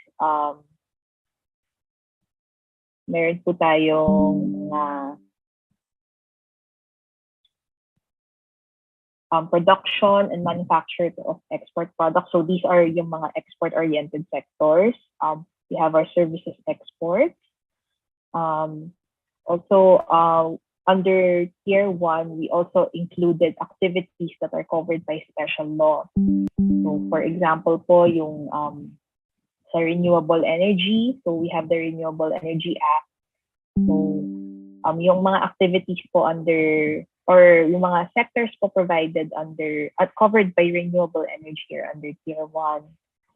meron po tayong mga production and manufacture of export products. So these are yung mga export-oriented sectors. We have our services exports. Also, under Tier 1, we also included activities that are covered by special law. So for example po, yung sa renewable energy, so we have the Renewable Energy Act. So yung mga activities po under, or yung mga sectors po provided under, covered by renewable energy are under Tier 1.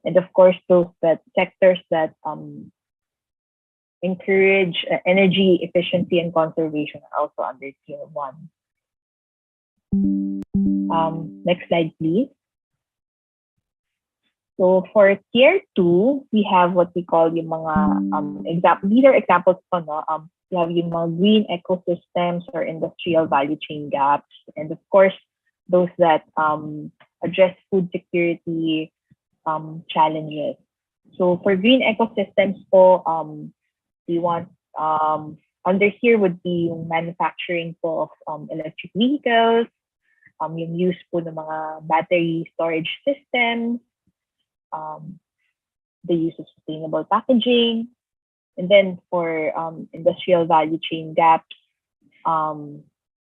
And of course, those sectors that encourage energy efficiency and conservation are also under Tier 1. Next slide, please. So for Tier 2, we have what we call yung mga these are examples po, no? We have yung mga green ecosystems or industrial value chain gaps, and of course, those that address food security challenges. So for green ecosystems po, we want under here would be yung manufacturing po of electric vehicles, yung use po ng mga battery storage systems, the use of sustainable packaging, and then for industrial value chain gaps,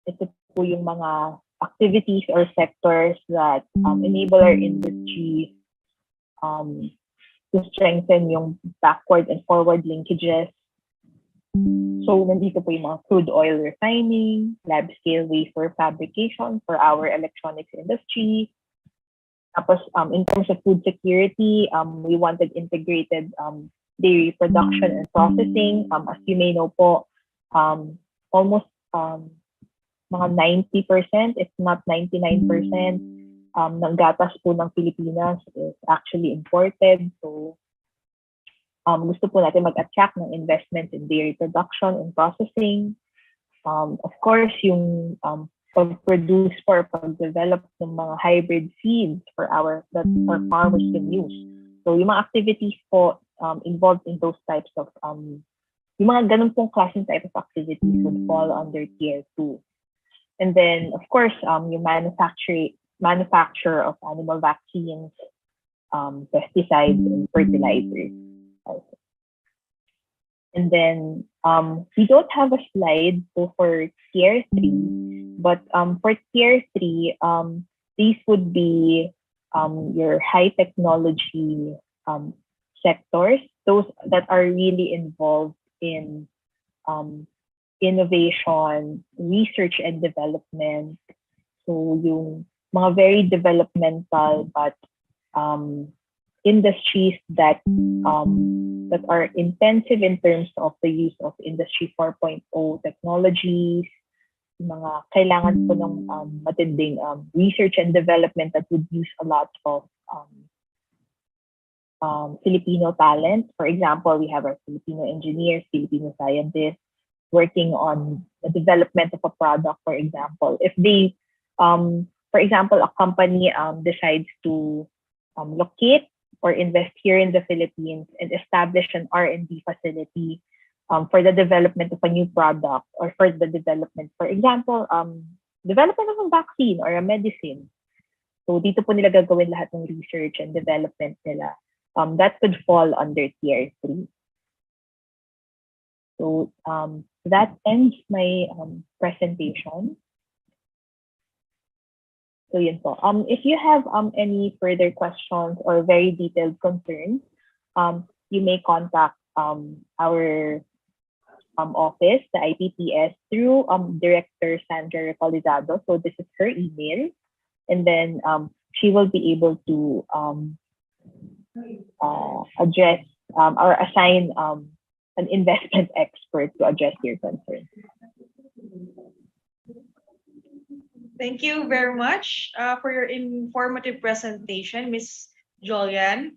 ito po yung mga activities or sectors that enable our industry to strengthen yung backward and forward linkages. So nandito po yung mga crude oil refining, lab scale wafer fabrication for our electronics industry. Tapos in terms of food security, we wanted integrated dairy production and processing. As you may know po, almost mga 90%, if not 99%, ng gatas po ng Pilipinas is actually imported. So gusto po natin mag-attract ng investment in dairy production and processing. Of course, yung pag-produce for pag-develop ng mga hybrid seeds for that our farmers can use. So yung mga activities po involved in those types of yung mga ganun pong klaseng type of activities would fall under Tier 2. And then of course yung manufacture of animal vaccines, pesticides, and fertilizers. Also. And then we don't have a slide for Tier 3, but for Tier 3, these would be your high technology sectors, those that are really involved in innovation, research and development. So yung mga very developmental but industries that are intensive in terms of the use of Industry 4.0 technologies, mga kailangan po ng matinding research and development that would use a lot of Filipino talent. For example, we have our Filipino engineers, Filipino scientists working on the development of a product, for example. If they, for example, a company decides to locate or invest here in the Philippines and establish an R&D facility for the development of a new product, or for the development, for example, development of a vaccine or a medicine. So dito po nila gagawin lahat ng research and development nila. That could fall under Tier 3. So that ends my presentation. So yun po. If you have any further questions or very detailed concerns, you may contact our office, the IPPS, through Director Sandra Recalizado. So this is her email. And then she will be able to address or assign an investment expert to address your concerns. Thank you very much for your informative presentation, Ms. Jolian.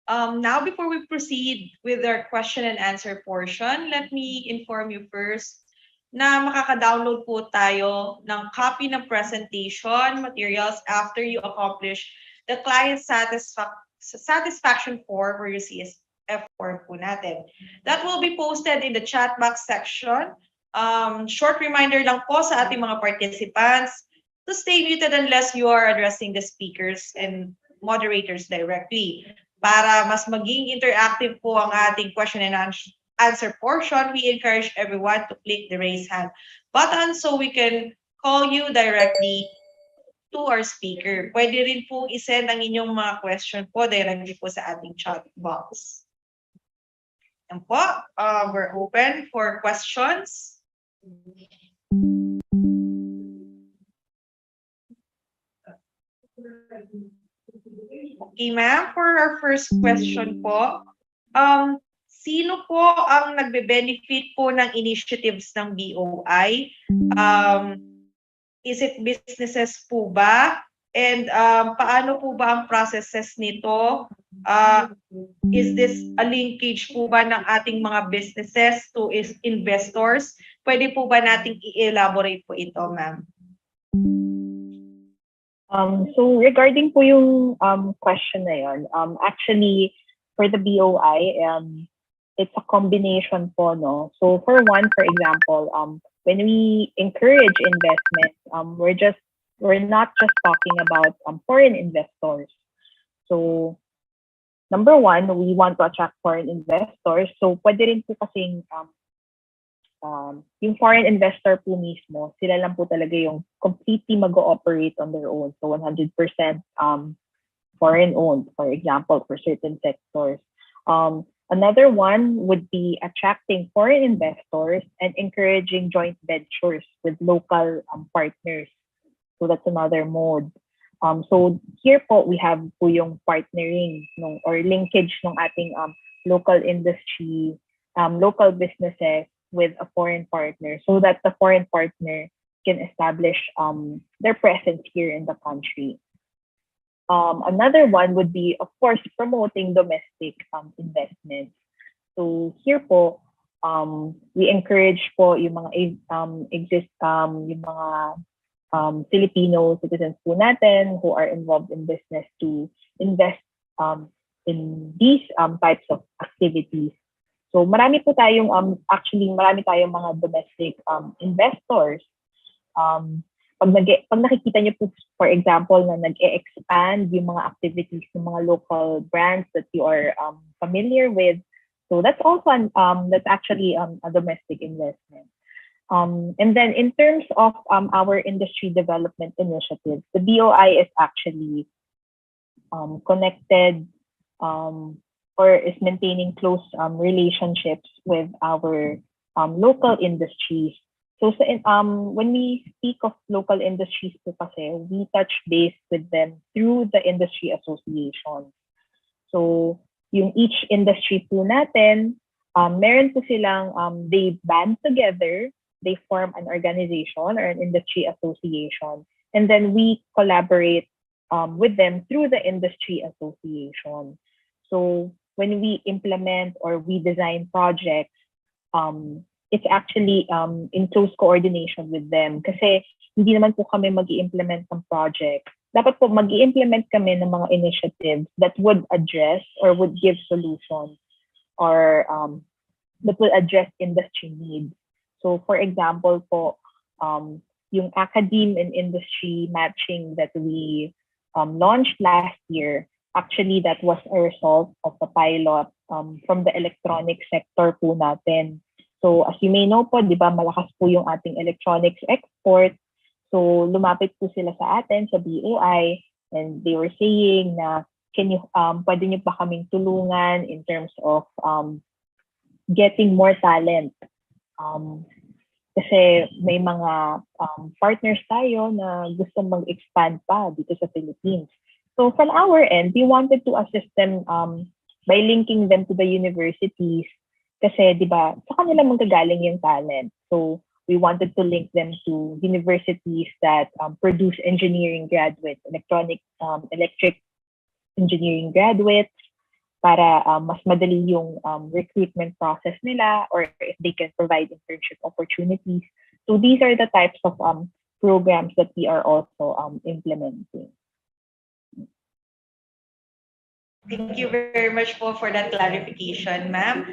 Now, before we proceed with our question and answer portion, let me inform you first na makaka-download po tayo ng copy ng presentation materials after you accomplish the client satisfaction form or your CSF form po natin. That will be posted in the chat box section. Short reminder lang po sa ating mga participants to stay muted unless you are addressing the speakers and moderators directly. Para mas maging interactive po ang ating question and answer portion, we encourage everyone to click the raise hand button so we can call you directly to our speaker. Pwede rin po isend ang inyong mga question po directly po sa ating chat box. Yan po, we're open for questions. Okay, ma'am, for our first question po, sino po ang nagbe-benefit po ng initiatives ng BOI? Is it businesses po ba? And paano po ba ang processes nito? Is this a linkage po ba ng ating mga businesses to investors? Pwede po ba nating i-elaborate po ito, ma'am? So regarding po yung question na yun, actually for the BOI, it's a combination po, no? So for one, for example, when we encourage investment, we're not just talking about foreign investors. So number one, we want to attract foreign investors. So pwede rin po kasing yung foreign investor po mismo, sila lang po talaga yung completely mag-ooperate on their own. So 100% foreign owned, for example, for certain sectors. Another one would be attracting foreign investors and encouraging joint ventures with local partners. So that's another mode. So here po, we have po yung partnering or linkage ng ating local industry, local businesses with a foreign partner so that the foreign partner can establish their presence here in the country. Another one would be, of course, promoting domestic investments. So here po, we encourage po yung mga yung mga Filipino citizens po natin who are involved in business to invest in these types of activities. So marami po tayong marami tayong mga domestic investors. Pag nakikita niyo po, for example, na nag-e-expand yung mga activities ng mga local brands that you are familiar with, so that's also that's actually a domestic investment. And then in terms of our industry development initiatives, the BOI is actually connected or is maintaining close relationships with our local industries. So when we speak of local industries po kasi, we touch base with them through the industry association. So yung each industry po natin, meron po silang, they band together, they form an organization or an industry association, and then we collaborate with them through the industry association. So when we implement or we design projects, it's actually in close coordination with them. Kasi hindi naman po kami mag-i-implement ng project. Dapat po mag-i-implement kami ng mga initiatives that would address or would give solutions or that will address industry needs. So for example po, yung academe and industry matching that we launched last year, actually, that was a result of the pilot from the electronic sector po natin. So as you may know po, di ba, malakas po yung ating electronics export. So lumapit po sila sa atin, sa BOI, and they were saying na, pwede niyo pa kaming tulungan in terms of getting more talent. Kasi may mga partners tayo na gusto mag-expand pa dito sa Philippines. So from our end, we wanted to assist them by linking them to the universities kasi, di ba, sa kanila manggagaling yung talent. So we wanted to link them to universities that produce engineering graduates, electric engineering graduates, para mas madali yung recruitment process nila, or if they can provide internship opportunities. So these are the types of programs that we are also implementing. Thank you very much po for that clarification, ma'am.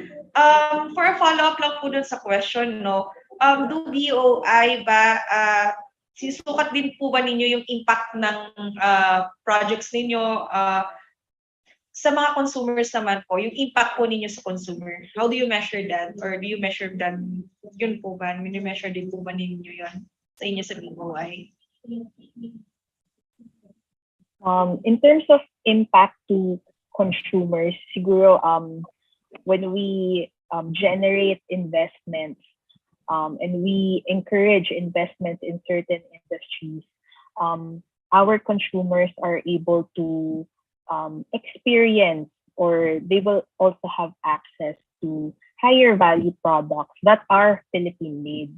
For a follow-up lang po dun sa question, no, do BOI ba, sinusukat din po ba ninyo yung impact ng projects ninyo sa mga consumers naman po, yung impact po ninyo sa consumer? How do you measure that? Or do you measure that, yun po ba? Measure din po ba ninyo yun sa inyo sa BOI? In terms of impact to consumers, siguro when we generate investments and we encourage investments in certain industries, our consumers are able to experience, or they will also have access to higher value products that are Philippine made.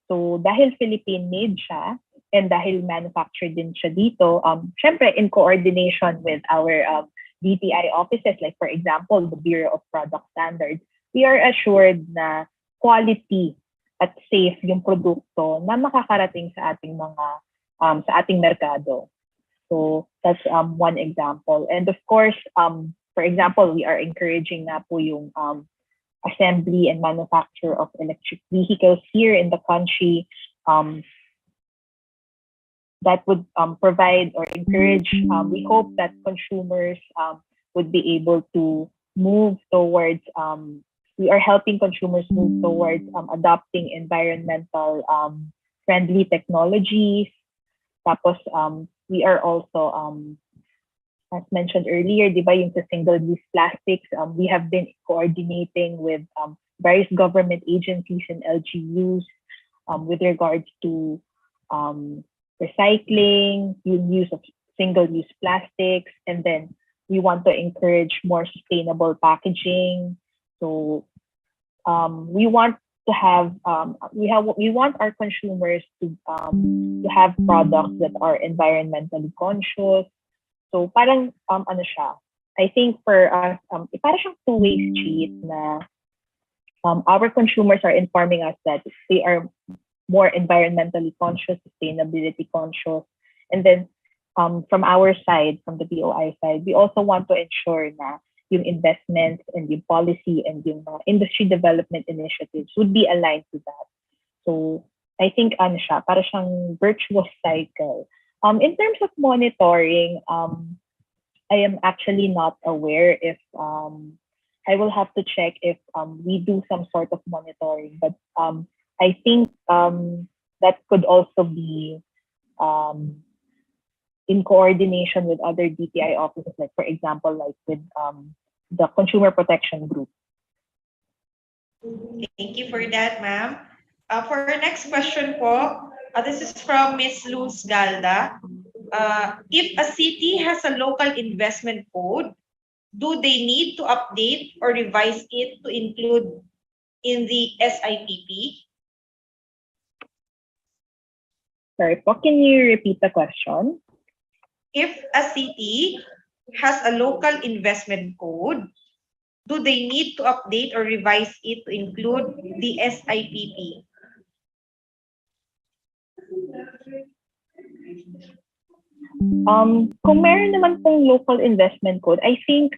So dahil Philippine made siya, and dahil manufactured din siya dito, syempre in coordination with our DTI offices, like for example, the Bureau of Product Standards, we are assured na quality at safe yung produkto na makakarating sa ating mga sa ating merkado. So that's one example. And of course, for example, we are encouraging na po yung assembly and manufacture of electric vehicles here in the country. That would provide or encourage, we hope that consumers would be able to move towards, we are helping consumers move towards adopting environmental friendly technologies. Tapos, we are also, as mentioned earlier, di ba, yung sa single-use plastics, we have been coordinating with various government agencies and LGUs with regards to recycling, yung use of single-use plastics, and then we want to encourage more sustainable packaging. So we want to have we want our consumers to have products that are environmentally conscious. So parang ano siya, I think for us parang siyang two-way street na our consumers are informing us that they are more environmentally conscious, sustainability conscious, and then from our side, from the BOI side, we also want to ensure na yung investments and yung policy and yung industry development initiatives would be aligned to that. So I think ano siya, para siyang virtuous cycle. In terms of monitoring, I am actually not aware if I will have to check if we do some sort of monitoring, but I think that could also be in coordination with other DTI offices, like for example, like with the Consumer Protection Group. Thank you for that, ma'am. For our next question po, this is from Ms. Luz Galda. If a city has a local investment code, do they need to update or revise it to include in the SIPP? Sorry po, can you repeat the question? If a city has a local investment code, do they need to update or revise it to include the SIPP? Kung meron naman pong local investment code, I think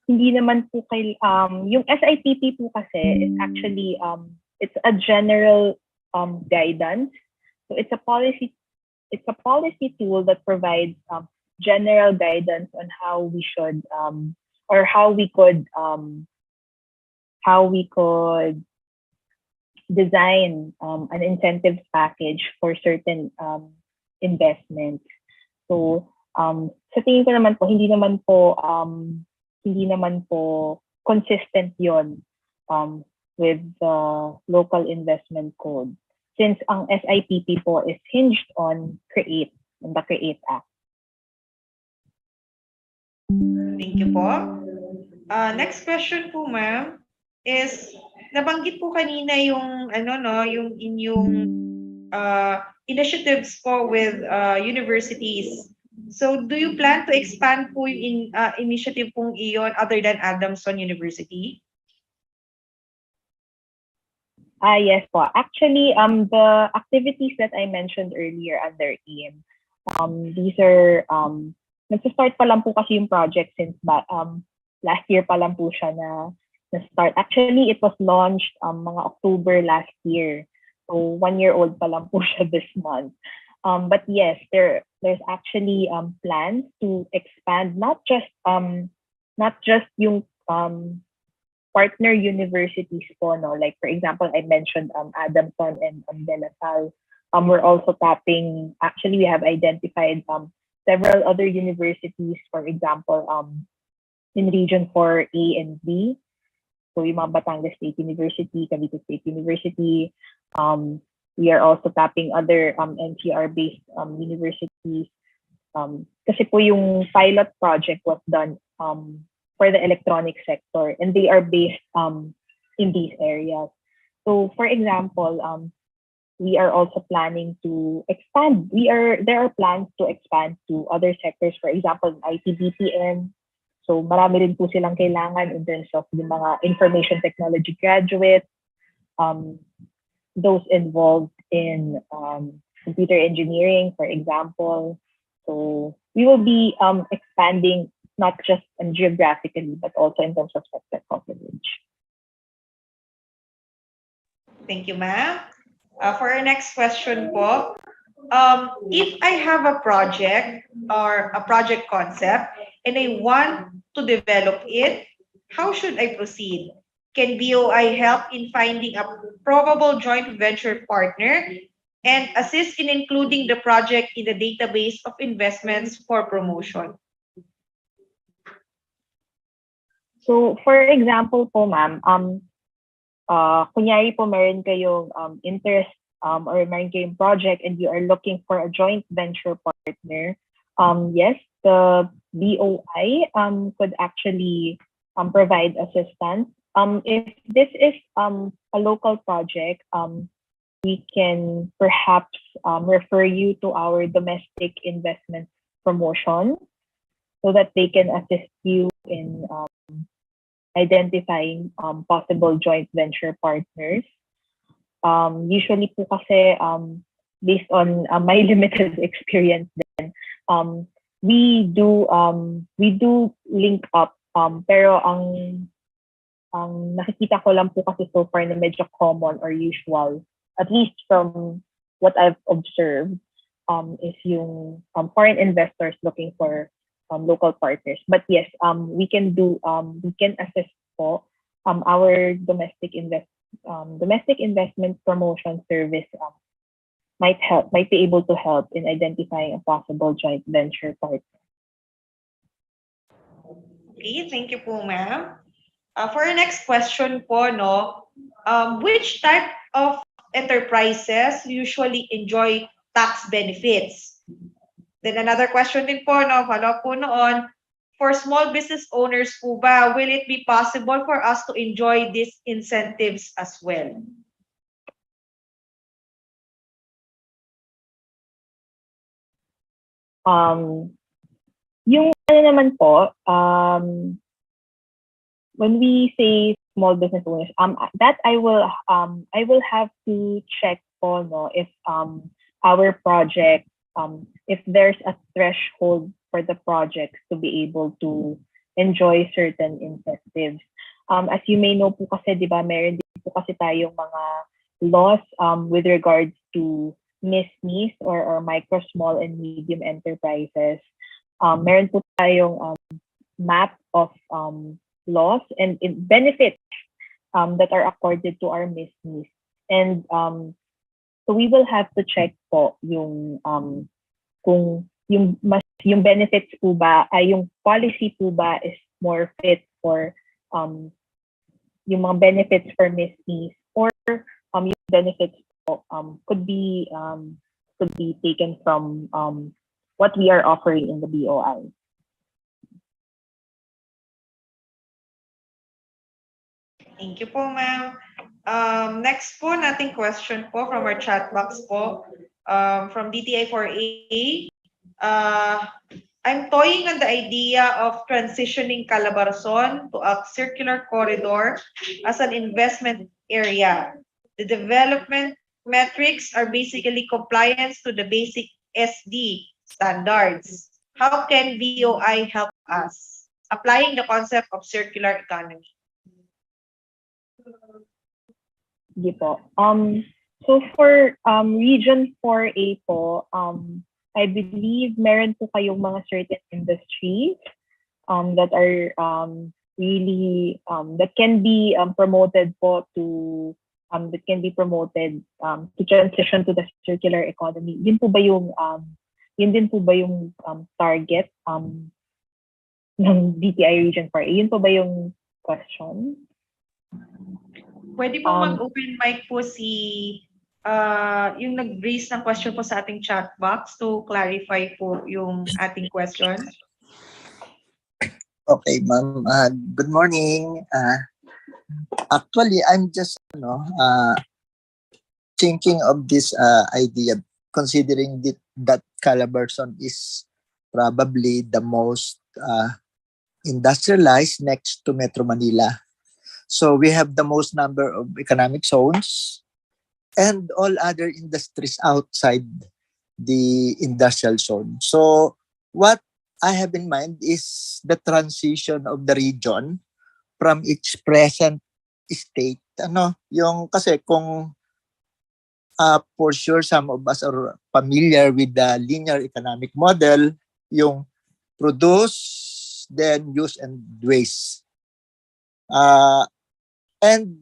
hindi naman po yung SIPP po kasi is actually it's a general guidance. So it's a policy tool that provides general guidance on how we should or how we could design an incentives package for certain investments. So sa tingin ko naman po hindi naman po consistent yon with the local investment code, since ang SIPP po is hinged on the CREATE Act. Thank you po. Next question po, ma'am. is nabanggit po kanina yung yung inyong initiatives po with universities. So do you plan to expand po yung initiative pong iyon other than Adamson University? Yes po. Actually, the activities that I mentioned earlier under EM, these are, nagsa-start pa lang po kasi yung project since last year pa lang po siya na-start. Actually, it was launched mga October last year. So 1 year old pa lang po siya this month. But yes, there's actually plans to expand not just yung partner universities po, no? Like for example, I mentioned Adamson and De La Salle. We're also tapping, actually we have identified several other universities, for example, in Region 4A and B. So yung mga Batangas State University, Cavite State University. We are also tapping other NCR-based universities. Kasi po yung pilot project was done for the electronic sector, and they are based in these areas. So, for example, we are also planning to expand. There are plans to expand to other sectors. For example, IT/BPM. So, marami rin po silang kailangan in terms of yung mga information technology graduates, those involved in computer engineering, for example. So, we will be expanding not just geographically, but also in terms of sector coverage. Thank you, ma'am. For our next question po, if I have a project or a project concept and I want to develop it, how should I proceed? Can BOI help in finding a probable joint venture partner and assist in including the project in the database of investments for promotion? So, for example po, ma'am, kunyari po meron kayong interest or meron kayong project and you are looking for a joint venture partner, yes, the BOI could actually provide assistance. If this is a local project, we can perhaps refer you to our domestic investment promotion so that they can assist you in identifying possible joint venture partners. Usually po kasi, based on my limited experience then, we do link up, pero ang nakikita ko lang po kasi so far na medyo common or usual, at least from what I've observed, is yung foreign investors looking for local partners. But yes, we can assist po. Our domestic investment promotion service might be able to help in identifying a possible joint venture partner. Okay, thank you po, ma'am. For our next question po, which type of enterprises usually enjoy tax benefits? Then another question din po, follow-up po noon, for small business owners po ba, will it be possible for us to enjoy these incentives as well? Yung ano naman po, when we say small business owners, that I will have to check po, if our project, if there's a threshold for the projects to be able to enjoy certain incentives. As you may know po kasi, di ba, meron din po kasi tayong mga laws with regards to MIS or micro, small, and medium enterprises. Meron po tayong map of laws and benefits that are accorded to our MIS. And so we will have to check po yung kung yung benefits po ba ay yung policy po ba is more fit for yung mga benefits for MIS or yung benefits po could be taken from what we are offering in the BOI. Thank you po, ma'am. Next po nating question po from our chat box po, from DTI4A. I'm toying on the idea of transitioning Calabarzon to a circular corridor as an investment area. The development metrics are basically compliance to the basic SD standards. How can BOI help us applying the concept of circular economy? Sige po. So for Region 4A po, I believe meron po kayong mga certain industries that are really that can be promoted po to to transition to the circular economy. Yun po ba yung yun din po ba yung target ng DTI Region 4A? Yun po ba yung question? Pwede po mag-open mic po si yung nag-raise ng question po sa ating chat box to clarify po yung ating question. Okay, ma'am. Good morning. Actually, I'm just thinking of this idea, considering that Calabarzon is probably the most industrialized next to Metro Manila. So we have the most number of economic zones and all other industries outside the industrial zone. So what I have in mind is the transition of the region from its present state. Yung kasi kung for sure some of us are familiar with the linear economic model, yung produce, then use and waste. And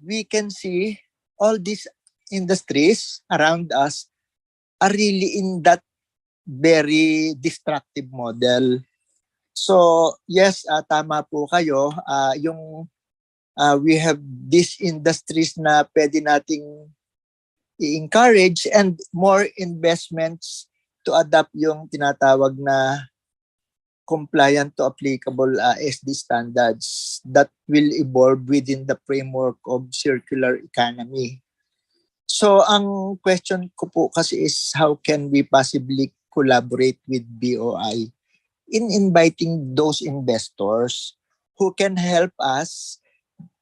we can see all these industries around us are really in that very destructive model. So yes, tama po kayo. We have these industries na pwede nating i-encourage and more investments to adapt yung tinatawag na compliant to applicable SD standards that will evolve within the framework of circular economy. So ang question ko po kasi is how can we possibly collaborate with BOI in inviting those investors who can help us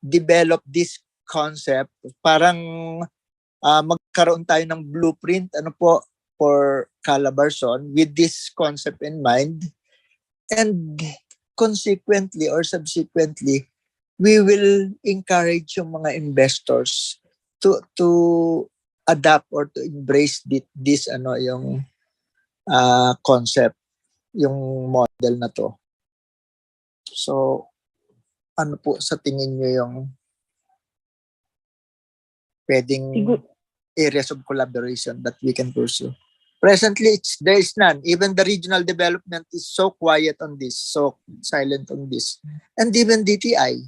develop this concept, parang magkaroon tayo ng blueprint for Calabarzon with this concept in mind, and consequently or subsequently we will encourage yung mga investors to adapt or to embrace this yung concept, yung model na to. So ano po sa tingin nyo yung pwedeng areas of collaboration that we can pursue? Presently, there is none. Even the regional development is so quiet on this, so silent on this. And even DTI,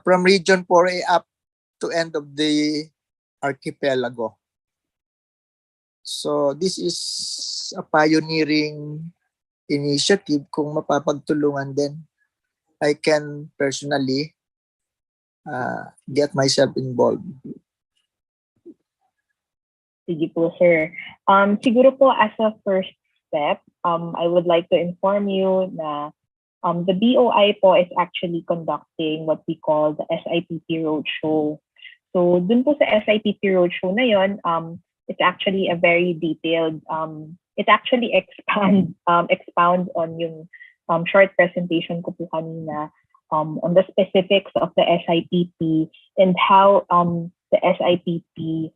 from Region 4A up to end of the archipelago. So this is a pioneering initiative. Kung mapapagtulungan din, I can personally get myself involved. Sige po, sir. Siguro po as a first step, I would like to inform you na the BOI po is actually conducting what we call the SIPP Roadshow. So dun po sa SIPP Roadshow na yon, it's actually a very detailed, it actually expound on yung short presentation ko po kanina on the specifics of the SIPP and how the SIPP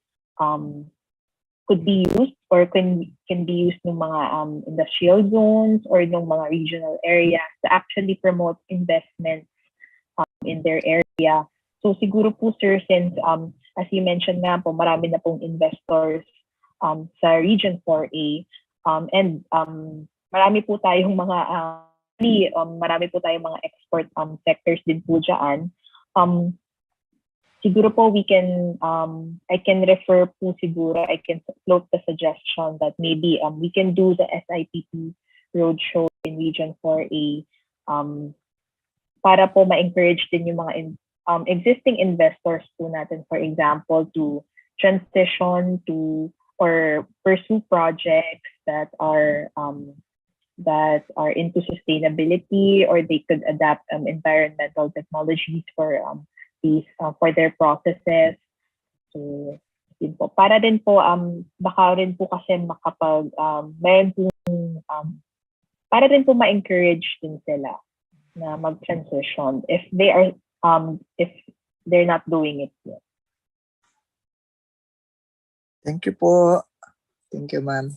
could be used or can be used ng mga industrial zones or ng mga regional areas to actually promote investments in their area. So siguro po, sir, since as you mentioned nga po, marami na pong investors sa Region 4A and marami po tayong mga export sectors din po dyan. Siguro po we can, I can refer po siguro, I can float the suggestion that maybe we can do the SIPP roadshow in Region 4A para po ma-encourage din yung mga existing investors po natin, for example, to transition to or pursue projects that are into sustainability, or they could adapt environmental technologies for for their processes. So yun po. Para rin po baka rin po kasi makapag mayroon po para rin po ma-encourage din sila na mag-transition if they're not doing it yet. Thank you po. Thank you, ma'am.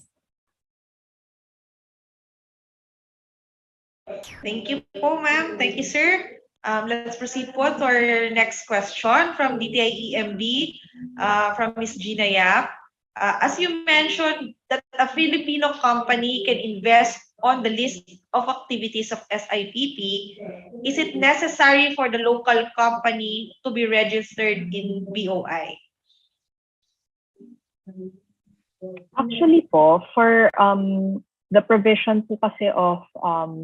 Thank you po, ma'am. Thank you, sir. Let's proceed po to our next question from DTI EMB, from Ms. Gina Yap. As you mentioned that a Filipino company can invest on the list of activities of SIPP, is it necessary for the local company to be registered in BOI? Actually po, for the provision po kasi of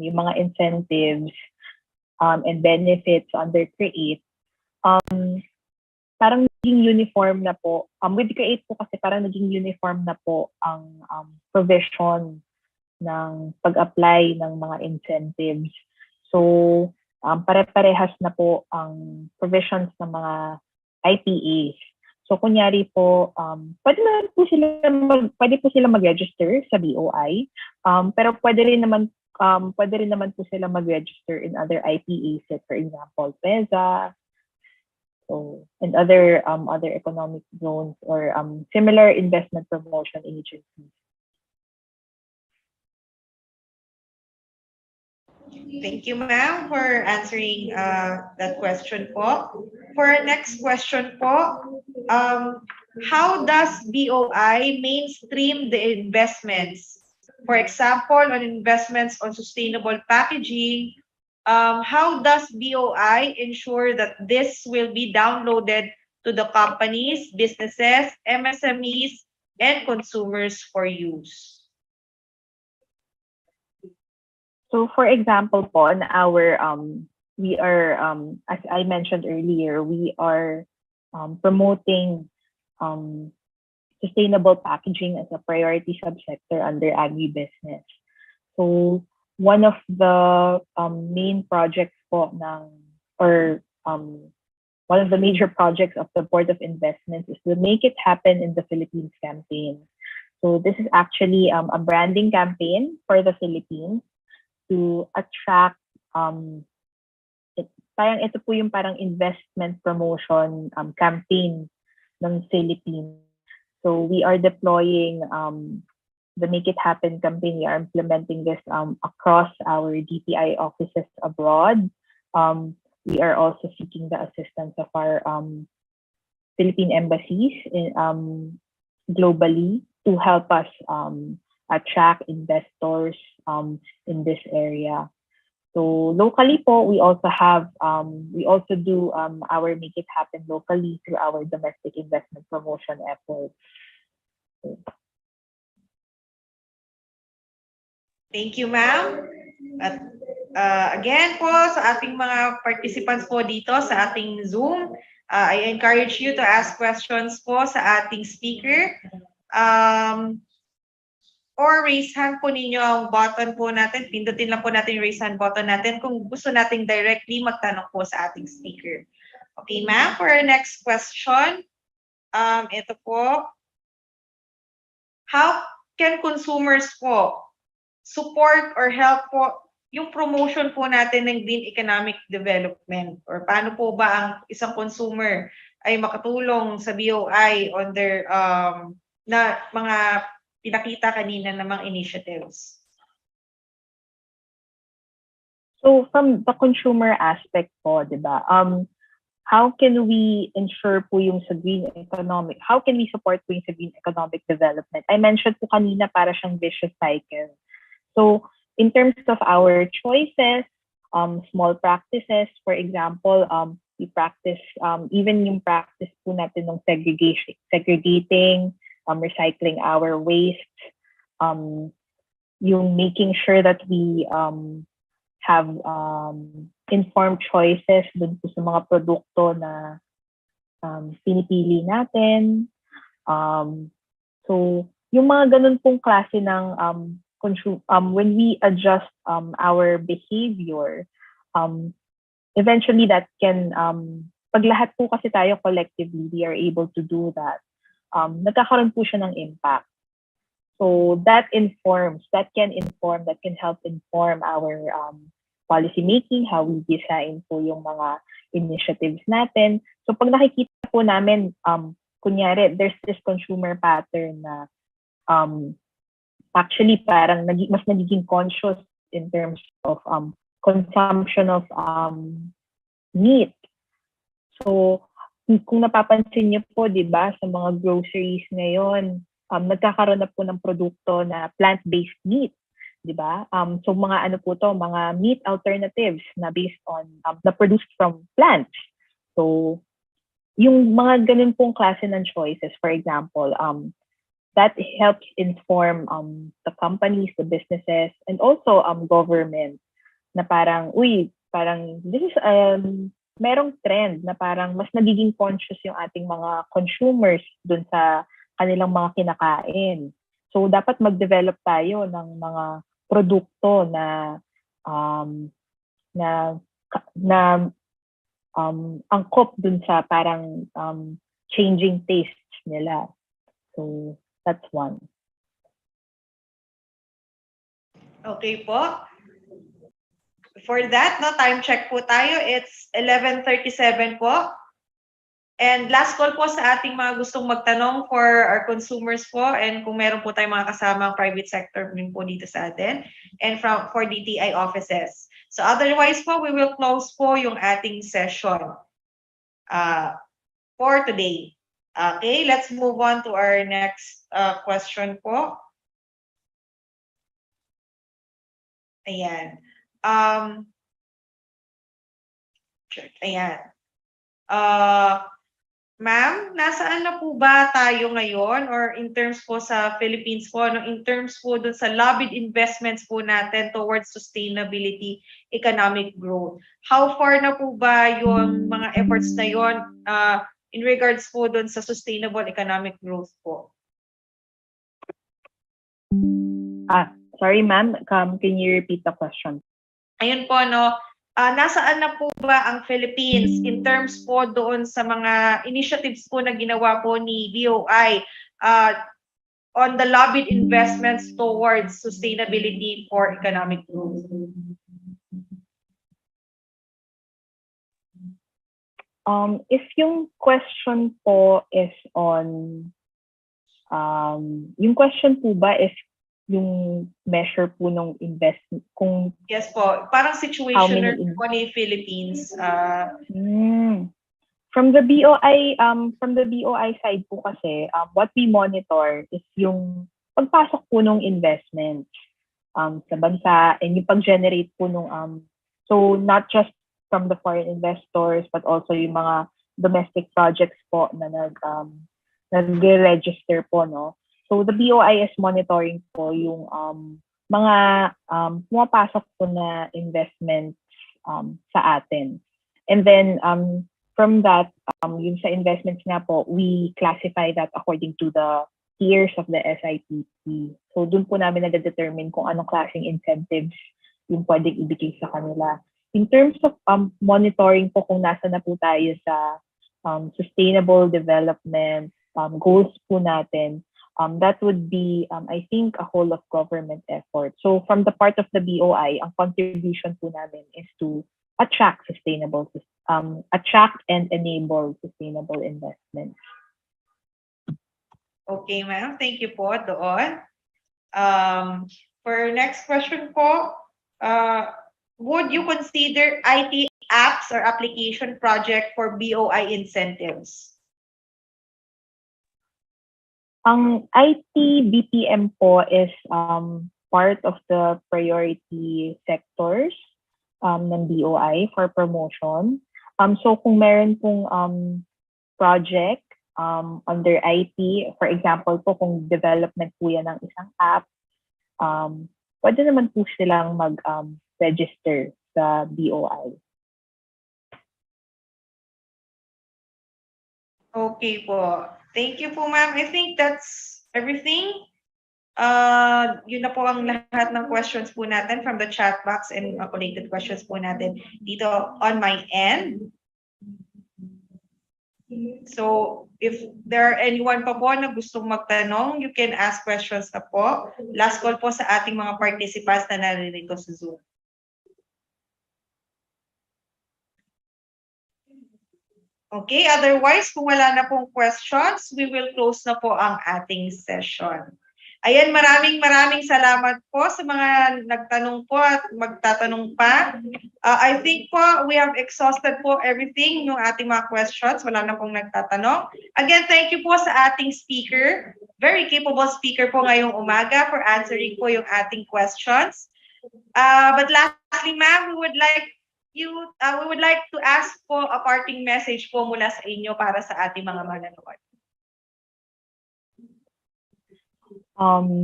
yung mga incentives and benefits under CREATE, parang naging uniform na po. With CREATE po kasi parang naging uniform na po ang provision ng pag-apply ng mga incentives. So, pare-parehas na po ang provisions ng mga IPAs. So, kunyari po, pwede po sila mag-register sa BOI, pero pwede rin naman po sila mag-register in other IPAs, like for example, PEZA, so, and other economic zones or similar investment promotion agencies. Thank you, ma'am, for answering that question po. For our next question po, how does BOI mainstream the investments? For example, on investments on sustainable packaging, how does BOI ensure that this will be downloaded to the companies, businesses, MSMEs, and consumers for use? So, for example po, in our, we are, as I mentioned earlier, we are promoting sustainable packaging as a priority subsector under agribusiness. So, one of the main projects po one of the major projects of the Board of Investments is the Make It Happen in the Philippines campaign. So, this is actually a branding campaign for the Philippines to attract parang ito po yung parang investment promotion campaign ng Philippines. So we are deploying the Make It Happen campaign. We are implementing this across our DTI offices abroad. We are also seeking the assistance of our Philippine embassies globally to help us attract investors in this area. So locally po, we also do our Make It Happen locally through our domestic investment promotion efforts. Thank you, ma'am. At again po, sa ating mga participants po dito sa ating Zoom, I encourage you to ask questions po sa ating speaker. Or raise hand po ninyo ang button po natin. Pindutin lang po natin yung raise hand button natin kung gusto nating directly magtanong po sa ating speaker. Okay, ma'am, for our next question, ito po. How can consumers po support or help po yung promotion po natin ng green economic development? Or paano po ba ang isang consumer ay makatulong sa BOI on their na mga pinakita kanina namang initiatives? So from the consumer aspect po, di ba? How can we ensure po yung sa green economic, how can we support po yung sa green economic development? I mentioned po kanina para siyang vicious cycle. So in terms of our choices, small practices, for example, we practice, even yung practice po natin ng segregating, recycling our waste, yung making sure that we have informed choices dun po sa mga produkto na pinipili natin. So, yung mga ganun pong klase ng when we adjust our behavior, eventually that can, pag lahat po kasi tayo collectively, we are able to do that, nagkakaroon po siya ng impact. So that can help inform our policy making, how we design po yung mga initiatives natin. So pag nakikita po namin, kunyari, there's this consumer pattern na actually parang mas nagiging conscious in terms of consumption of meat. So kung napapansin niyo po, di ba, sa mga groceries ngayon, nagkakaroon na po ng produkto na plant-based meat, di ba? So mga ano po to, mga meat alternatives na based on, na produced from plants. So yung mga ganun pong klase ng choices, for example, that helps inform the companies, the businesses, and also government na parang, this is merong trend na parang mas nagiging conscious yung ating mga consumers dun sa kanilang mga kinakain. So dapat mag-develop tayo ng mga produkto na angkop dun sa parang changing tastes nila. So that's one. Okay po. For that, no, time check po tayo. It's 11:37 po. And last call po sa ating mga gustong magtanong for our consumers po, and kung meron po tayong mga kasamang private sector din po dito sa atin, and for DTI offices. So otherwise po, we will close po yung ating session for today. Okay, let's move on to our next question po. Ayan. Ayan. Ma'am, nasaan na po ba tayo ngayon, or in terms po sa Philippines po, no, in terms po dun sa lobbied investments po natin towards sustainability, economic growth? How far na po ba yung mga efforts na yon in regards po dun sa sustainable economic growth po? Sorry ma'am, can you repeat the question? Ayun po, no. Nasaan na po ba ang Philippines in terms po doon sa mga initiatives po na ginawa po ni BOI on the lobbied investments towards sustainability for economic growth? If yung question po is on, yung question po ba is yung measure po ng investment, kung yes po, parang situational po ni Philippines. From the BOI side po kasi, what we monitor is yung pagpasok po ng investments sa bansa, and yung pag-generate po ng so not just from the foreign investors but also yung mga domestic projects po na nag-register po, no. So the BOI is monitoring po yung mga pumapasok po na investments sa atin. And then from that, yung sa investments nga po, we classify that according to the tiers of the SIPC. So dun po namin nag-determine kung anong klaseng incentives yung pwedeng ibigay sa kanila. In terms of monitoring po kung nasa na po tayo sa sustainable development goals po natin, that would be, I think, a whole of government effort. So from the part of the BOI, ang contribution po namin is to attract and enable sustainable investments. Okay, ma'am. Thank you po doon. For next question po, would you consider IT apps or application project for BOI incentives? Ang IT BPM po is part of the priority sectors ng BOI for promotion. So kung meron pong project under IT, for example po kung development po yan ng isang app, pwede naman po silang register sa BOI. Okay po. Thank you po, ma'am. I think that's everything. Yun na po ang lahat ng questions po natin from the chat box and collated questions po natin dito on my end. So, if there are anyone pa po na gustong magtanong, you can ask questions na po. Last call po sa ating mga participants na naririto sa Zoom. Okay, otherwise, kung wala na pong questions, we will close na po ang ating session. Ayan, maraming salamat po sa mga nagtanong po at magtatanong pa. I think po, we have exhausted po everything yung ating mga questions. Wala na pong nagtatanong. Again, thank you po sa ating speaker. Very capable speaker po ngayong umaga for answering po yung ating questions. But lastly, ma'am, we would like to ask po a parting message po mula sa inyo para sa ating mga manonood.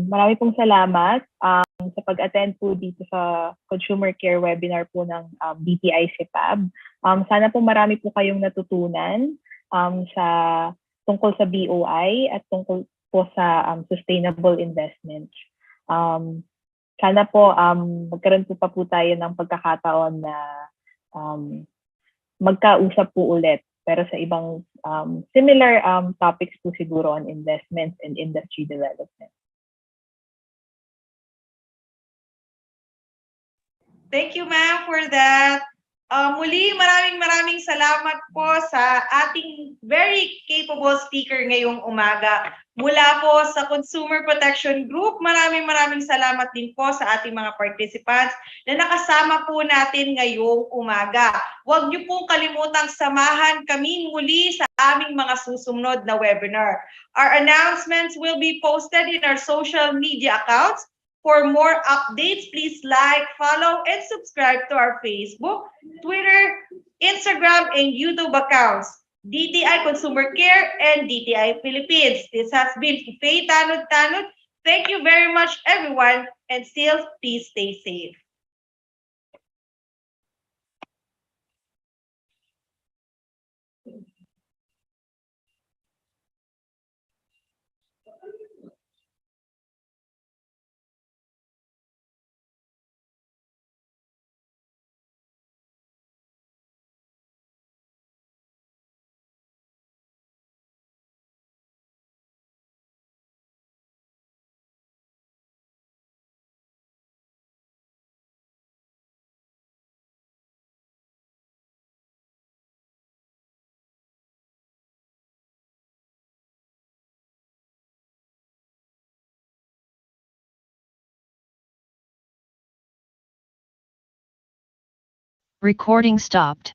Marami pong salamat sa pag-attend po dito sa Consumer Care webinar po ng DTI CPAB. Sana po marami po kayong natutunan tungkol sa BOI at tungkol po sa sustainable investment. Sana po magkaroon pa po tayo ng pagkakataon na magkausap po ulit, pero sa ibang similar topics po siguro on investments and industry development. Thank you, ma'am, for that. Muli, maraming salamat po sa ating very capable speaker ngayong umaga. Mula po sa Consumer Protection Group, maraming salamat din po sa ating mga participants na nakasama po natin ngayong umaga. Huwag niyo pong kalimutang samahan kami muli sa aming mga susunod na webinar. Our announcements will be posted in our social media accounts. For more updates, please like, follow, and subscribe to our Facebook, Twitter, Instagram, and YouTube accounts, DTI Consumer Care and DTI Philippines. This has been Faye Tanod. Thank you very much, everyone, and still, please stay safe. Recording stopped.